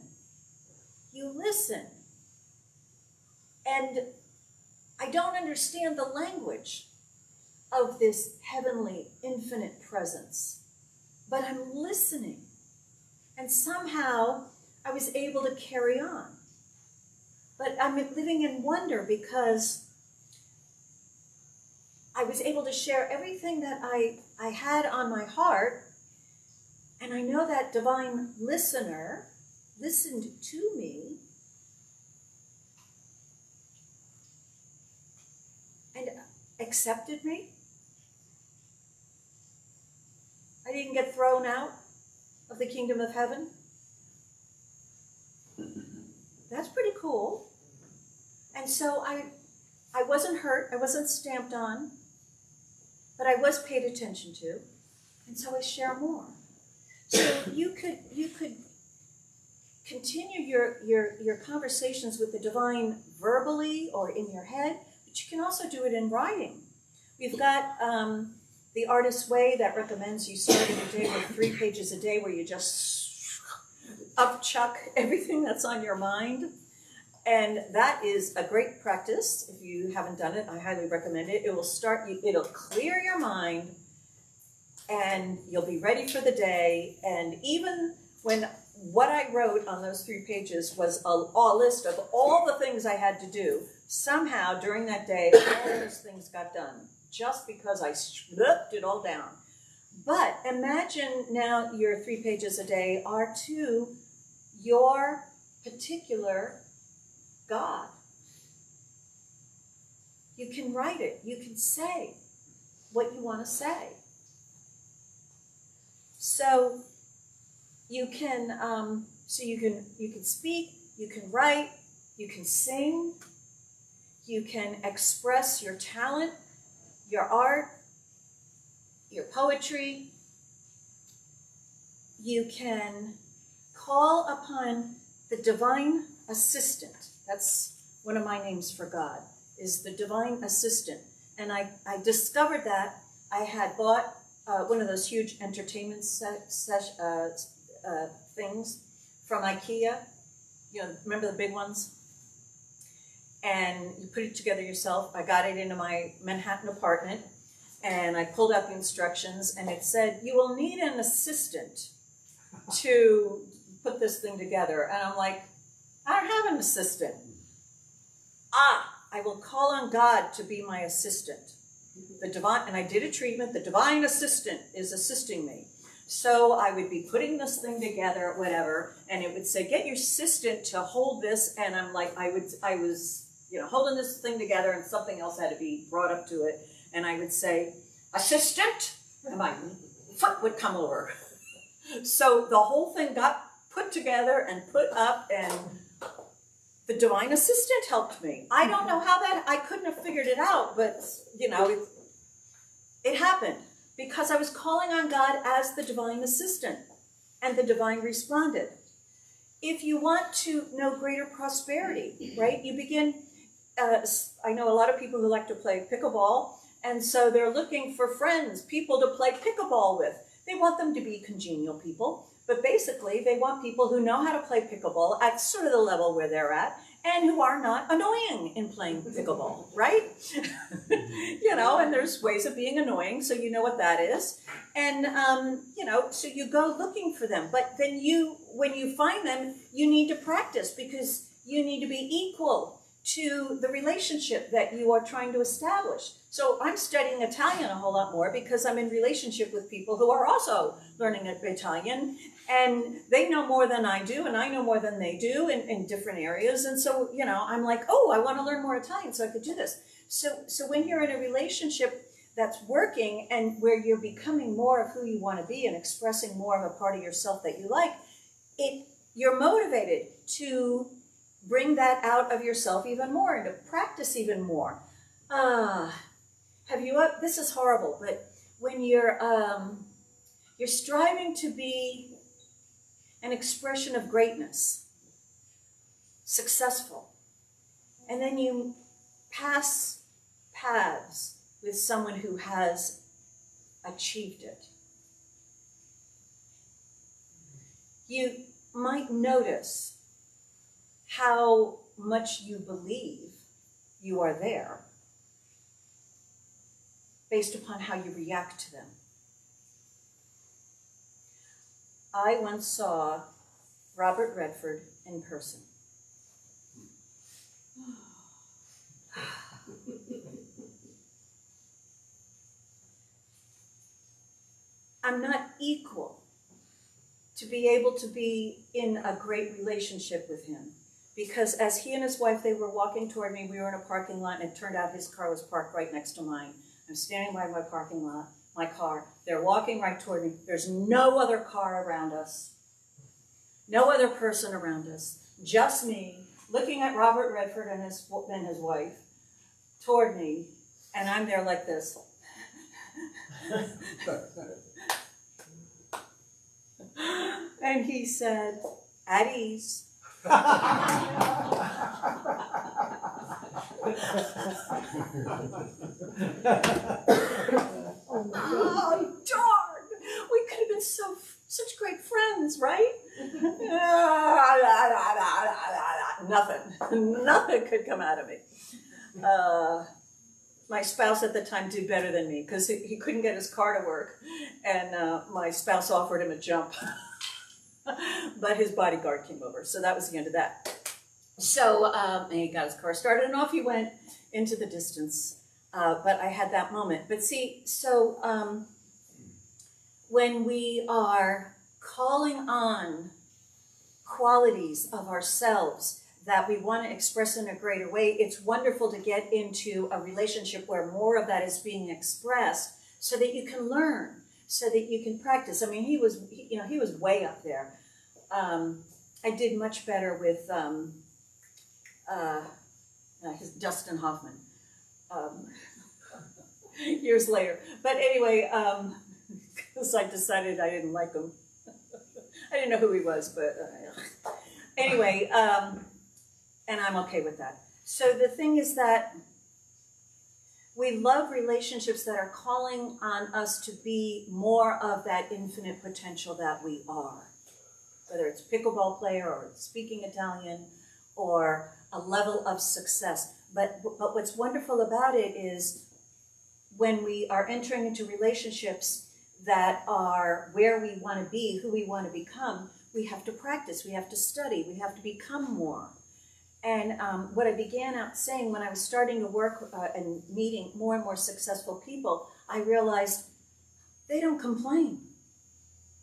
And I don't understand the language of this heavenly, infinite presence, but I'm listening. And somehow I was able to carry on. But I'm living in wonder because I was able to share everything that I had on my heart. And I know that divine listener listened to me and accepted me. I didn't get thrown out of the kingdom of heaven. That's pretty cool. And so I wasn't hurt, I wasn't stamped on, but I was paid attention to. And so I share more. So you could continue your conversations with the divine verbally or in your head, but you can also do it in writing. We've got the Artist's Way that recommends you start your day with 3 pages a day where you just upchuck everything that's on your mind. And that is a great practice. If you haven't done it, I highly recommend it. It'll clear your mind, and you'll be ready for the day. And even when what I wrote on those 3 pages was a list of all the things I had to do, somehow during that day, all those things got done, just because I stripped it all down. But imagine now your 3 pages a day are to your particular God. You can write it. You can say what you want to say. So you can speak, you can write, you can sing, you can express your talent, your art, your poetry. You can call upon the divine assistant. That's one of my names for God, is the divine assistant. And I discovered that I had bought one of those huge entertainment things from IKEA. You know, remember the big ones? And you put it together yourself. I got it into my Manhattan apartment, and I pulled out the instructions, and it said, you will need an assistant to put this thing together. And I'm like, I don't have an assistant. I will call on God to be my assistant. The divine, and I did a treatment, the divine assistant is assisting me. So I would be putting this thing together, whatever, and it would say, get your assistant to hold this, and I'm like, I was holding this thing together, and something else had to be brought up to it, and I would say, assistant? I'm like, foot would come over. So the whole thing got put together and put up, and the divine assistant helped me. I don't know how I couldn't have figured it out, but it happened because I was calling on God as the divine assistant, and the divine responded. If you want to know greater prosperity, right, you begin, I know a lot of people who like to play pickleball, and so they're looking for friends, people to play pickleball with. They want them to be congenial people, but basically they want people who know how to play pickleball at sort of the level where they're at, and who are not annoying in playing pickleball, right? And there's ways of being annoying, so you know what that is. And, so you go looking for them. But then when you find them, you need to practice, because you need to be equal to the relationship that you are trying to establish. So I'm studying Italian a whole lot more because I'm in relationship with people who are also learning Italian, and they know more than I do, and I know more than they do in different areas. And so, I'm like, oh, I want to learn more Italian so I could do this. So when you're in a relationship that's working and where you're becoming more of who you want to be and expressing more of a part of yourself that you like, you're motivated to bring that out of yourself even more and to practice even more. This is horrible, but when you're striving to be an expression of greatness, successful, and then you pass paths with someone who has achieved it, you might notice how much you believe you are there based upon how you react to them. I once saw Robert Redford in person. I'm not equal to be able to be in a great relationship with him, because as he and his wife, they were walking toward me, we were in a parking lot, and it turned out his car was parked right next to mine. I'm standing by my parking lot, my car. They're walking right toward me. There's no other car around us, no other person around us, just me, looking at Robert Redford and his wife toward me, and I'm there like this. And he said, "At ease." Oh, darn! We could have been such great friends, right? Nothing could come out of me. My spouse at the time did better than me because he couldn't get his car to work, and my spouse offered him a jump. But his bodyguard came over, so that was the end of that. So and he got his car started, and off he went into the distance. But I had that moment. But see, so when we are calling on qualities of ourselves that we want to express in a greater way, it's wonderful to get into a relationship where more of that is being expressed, so that you can learn, so that you can practice. I mean, he was way up there. I did much better with Dustin Hoffman years later. But anyway, because I decided I didn't like him. I didn't know who he was, but anyway, and I'm okay with that. So the thing is that we love relationships that are calling on us to be more of that infinite potential that we are. Whether it's pickleball player or speaking Italian or a level of success. But what's wonderful about it is when we are entering into relationships that are where we want to be, who we want to become, we have to practice, we have to study, we have to become more. And what I began out saying when I was starting to work and meeting more and more successful people, I realized they don't complain.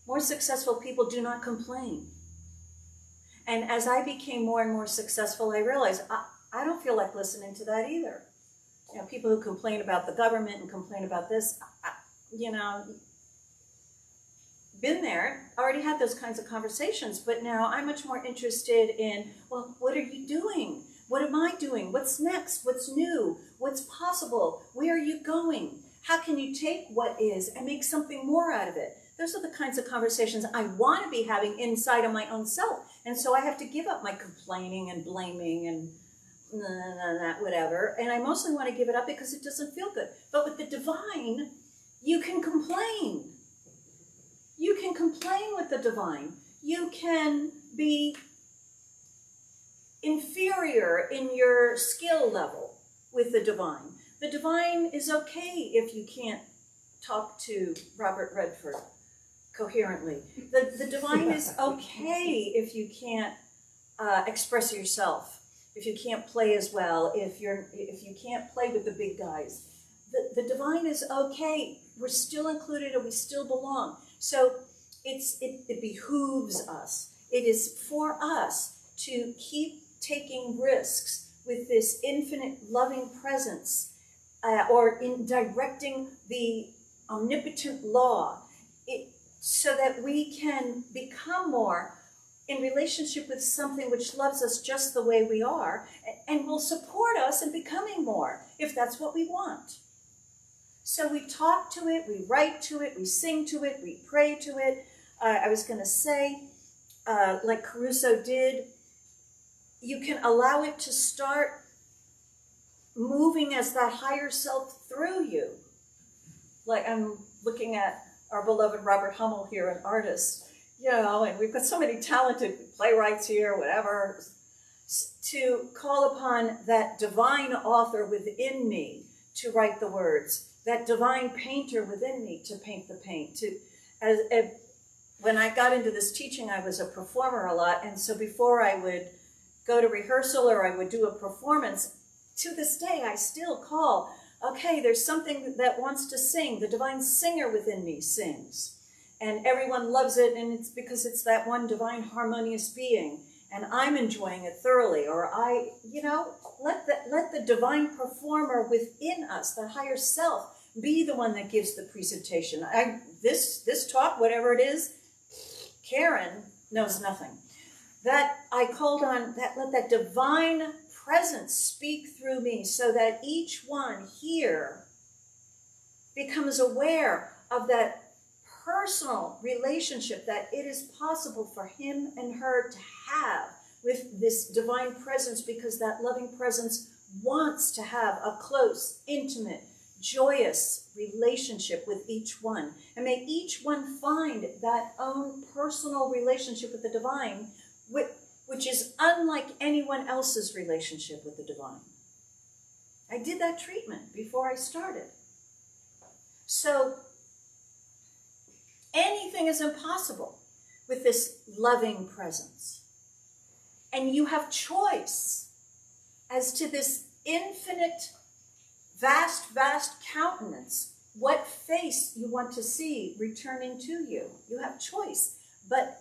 More successful people do not complain. And as I became more and more successful, I realized I don't feel like listening to that either. People who complain about the government and complain about this, been there, already had those kinds of conversations, but now I'm much more interested in, well, what are you doing? What am I doing? What's next? What's new? What's possible? Where are you going? How can you take what is and make something more out of it? Those are the kinds of conversations I want to be having inside of my own self. And so I have to give up my complaining and blaming and whatever. And I mostly want to give it up because it doesn't feel good. But with the divine, you can complain. You can complain with the divine. You can be inferior in your skill level with the divine. The divine is okay if you can't talk to Robert Redford coherently. The divine is okay if you can't express yourself, if you can't play as well, if you can't play with the big guys. The divine is okay. We're still included and we still belong. So it behooves us. It is for us to keep taking risks with this infinite loving presence, or in directing the omnipotent law, so that we can become more in relationship with something which loves us just the way we are and will support us in becoming more, if that's what we want. So we talk to it, we write to it, we sing to it, we pray to it. I was going to say, like Caruso did, you can allow it to start moving as that higher self through you. Like I'm looking at our beloved Robert Hummel here, an artist, and we've got so many talented playwrights here, whatever, to call upon that divine author within me to write the words, that divine painter within me to paint the paint. When I got into this teaching, I was a performer a lot, and so before I would go to rehearsal or I would do a performance, to this day I still call, okay, there's something that wants to sing. The divine singer within me sings. And everyone loves it, and it's because it's that one divine harmonious being, and I'm enjoying it thoroughly. Or let the divine performer within us, the higher self, be the one that gives the presentation. This talk, whatever it is, Karen knows nothing. That I called on, let that divine presence speak through me so that each one here becomes aware of that personal relationship that it is possible for him and her to have with this divine presence, because that loving presence wants to have a close, intimate, joyous relationship with each one. And may each one find that own personal relationship with the divine, which is unlike anyone else's relationship with the divine. I did that treatment before I started. So anything is impossible with this loving presence. And you have choice as to this infinite, vast, vast countenance, what face you want to see returning to you. You have choice. But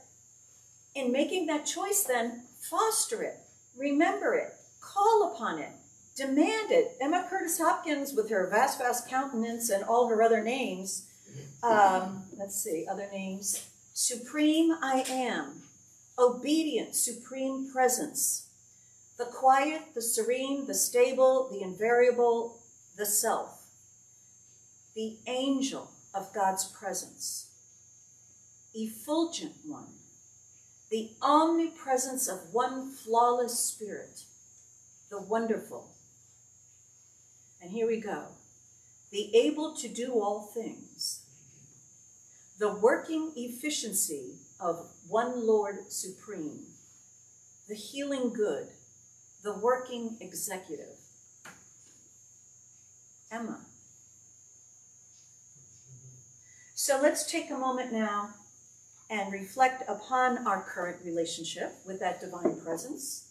in making that choice, then, foster it, remember it, call upon it, demand it. Emma Curtis Hopkins, with her vast, vast countenance and all her other names, other names, Supreme I Am, Obedient Supreme Presence, the quiet, the serene, the stable, the invariable, the self, the angel of God's presence, effulgent one, the omnipresence of one flawless spirit, the wonderful. And here we go. The able to do all things, the working efficiency of one Lord Supreme, the healing good, the working executive. Emma. So let's take a moment now and reflect upon our current relationship with that divine presence,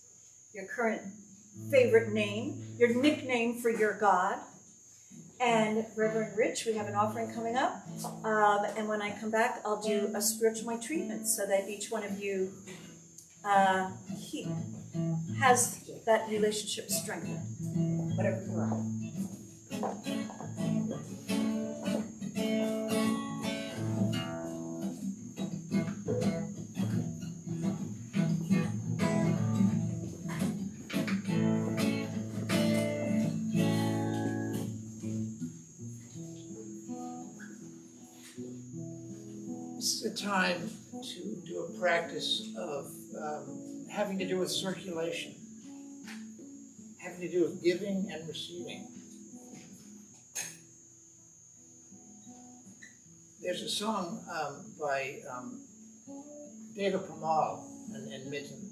your current favorite name, your nickname for your God. And Reverend Rich, we have an offering coming up. And when I come back, I'll do a spiritual mind treatment so that each one of you has that relationship strengthened, whatever you are. is the time to do a practice of having to do with circulation, having to do with giving and receiving. There's a song by David Pramal and Mitten,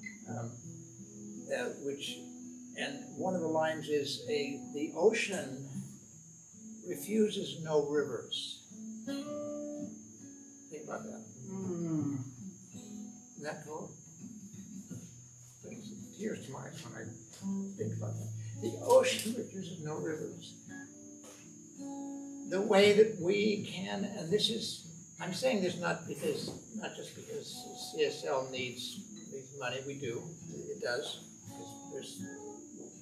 and one of the lines is, the ocean refuses no rivers. Think about that. Isn't that cool? Brings tears to my eyes when I think about that. The ocean refuses no rivers. The way that we can, and this is, I'm saying this not just because CSL needs money, we do, it does, because there's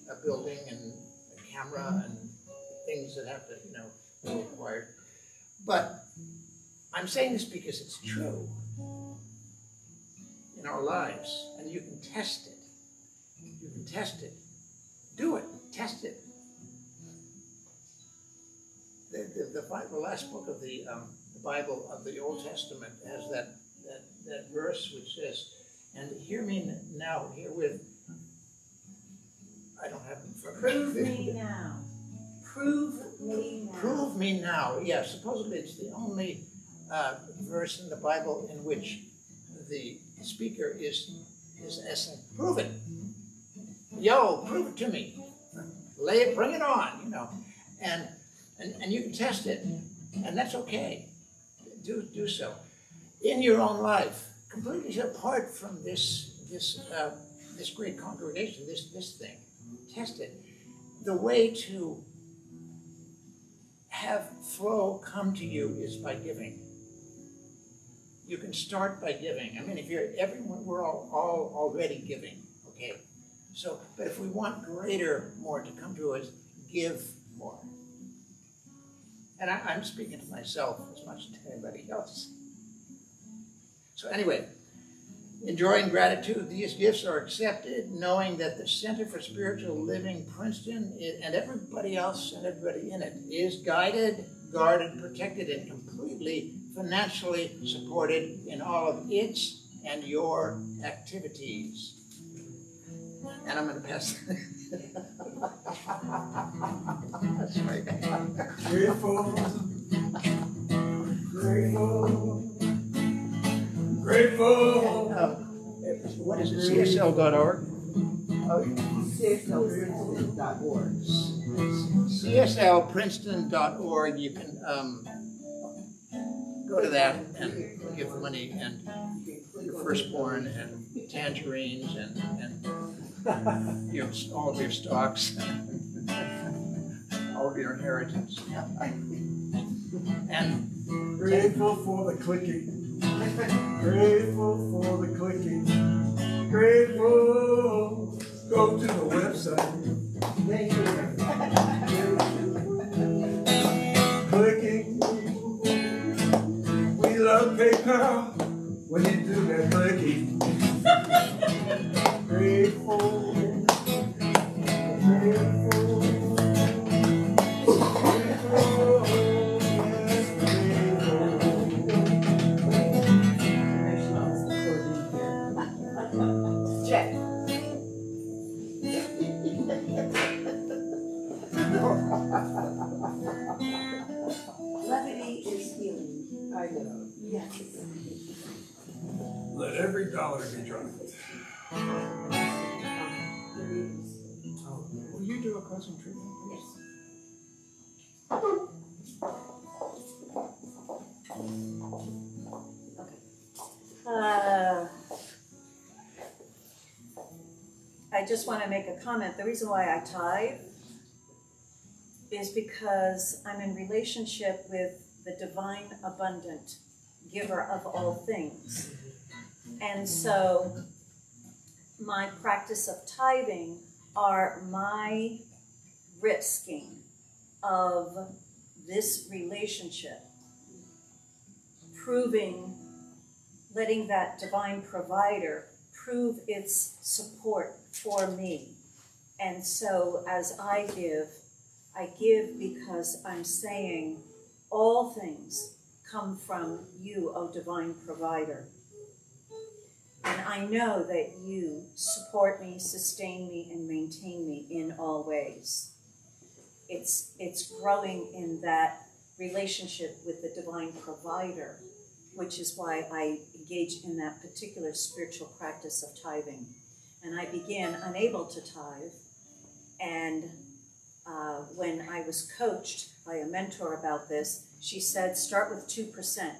a building and a camera and things that have to, be acquired. But I'm saying this because it's true in our lives, and you can test it. You can test it. Do it. Test it. The last book of the Bible of the Old Testament has that verse which says, "And hear me now, herewith." I don't have it in front of me. Prove me now. Prove me now. Prove me now. Yeah, supposedly it's the only verse in the Bible in which the speaker is asking, "Prove it. Yo, prove it to me. Lay it, bring it on." And you can test it, and that's okay. Do so in your own life, completely apart from this great congregation, this thing. Test it. The way to have flow come to you is by giving. You can start by giving. I mean, if we're all already giving, okay? So, but if we want more to come to us, give more. And I'm speaking to myself as much as anybody else. So anyway, enjoying gratitude, these gifts are accepted, knowing that the Center for Spiritual Living Princeton and everybody else and everybody in it is guided, guarded, protected, and completely financially supported in all of its and your activities. And I'm going to pass. That's right. Grateful, grateful. What is it? CSL.org? CSLprinceton.org. CSLprinceton.org. You can go to that and give money and your firstborn and tangerines and all of your stocks, all of your inheritance. And Grateful for the clicking. Grateful for the clicking. Grateful. Go to the website. Clicking. We love PayPal when you do that clicking. Grateful. Grateful. Check. Levity is healing. I know. Yes. Let every dollar be dropped. will you do a closing treatment? Yes. I just want to make a comment. The reason why I tithe is because I'm in relationship with the divine, abundant giver of all things. And so my practice of tithing are my risking of this relationship, letting that divine provider prove its support for me. And so as I give because I'm saying all things come from you, O divine provider. And I know that you support me, sustain me, and maintain me in all ways. It's growing in that relationship with the divine provider, which is why I engage in that particular spiritual practice of tithing. And I began unable to tithe, and when I was coached by a mentor about this, she said, start with 2%.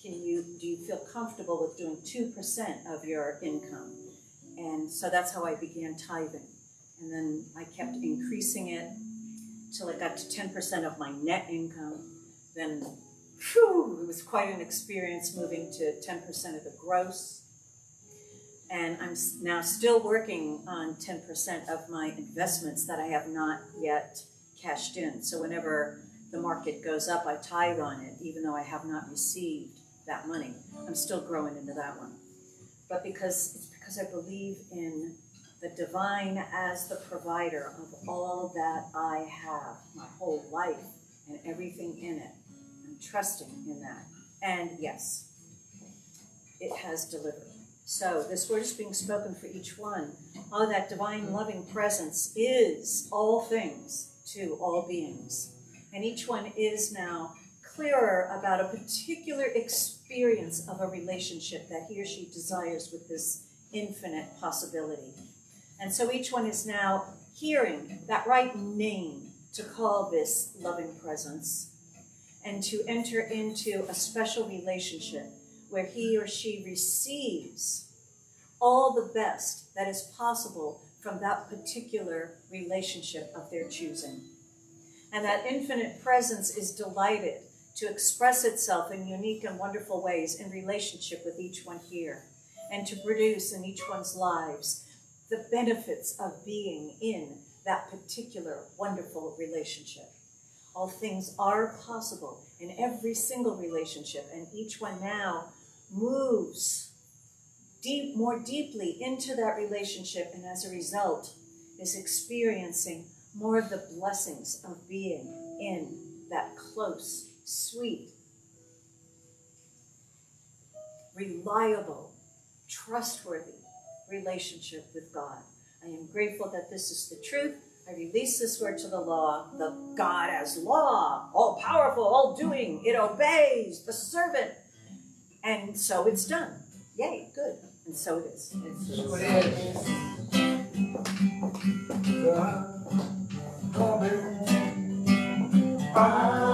Do you feel comfortable with doing 2% of your income? And so that's how I began tithing. And then I kept increasing it till it got to 10% of my net income. Then, it was quite an experience moving to 10% of the gross. And I'm now still working on 10% of my investments that I have not yet cashed in. So whenever the market goes up, I tithe on it, even though I have not received that money. I'm still growing into that one. But it's because I believe in the divine as the provider of all that I have, my whole life and everything in it. I'm trusting in that. And yes, it has delivered. So this word is being spoken for each one. Oh, that divine loving presence is all things to all beings. And each one is now clearer about a particular experience of a relationship that he or she desires with this infinite possibility. And so each one is now hearing that right name to call this loving presence and to enter into a special relationship where he or she receives all the best that is possible from that particular relationship of their choosing. And that infinite presence is delighted to express itself in unique and wonderful ways in relationship with each one here, and to produce in each one's lives the benefits of being in that particular wonderful relationship. All things are possible in every single relationship, and each one now moves more deeply into that relationship, and as a result is experiencing more of the blessings of being in that close, sweet, reliable, trustworthy relationship with God. I am grateful that this is the truth. I release this word to the law, the God as law, all powerful, all doing, it obeys the servant. And so it's done. Yay, good. And so it is. So it is. I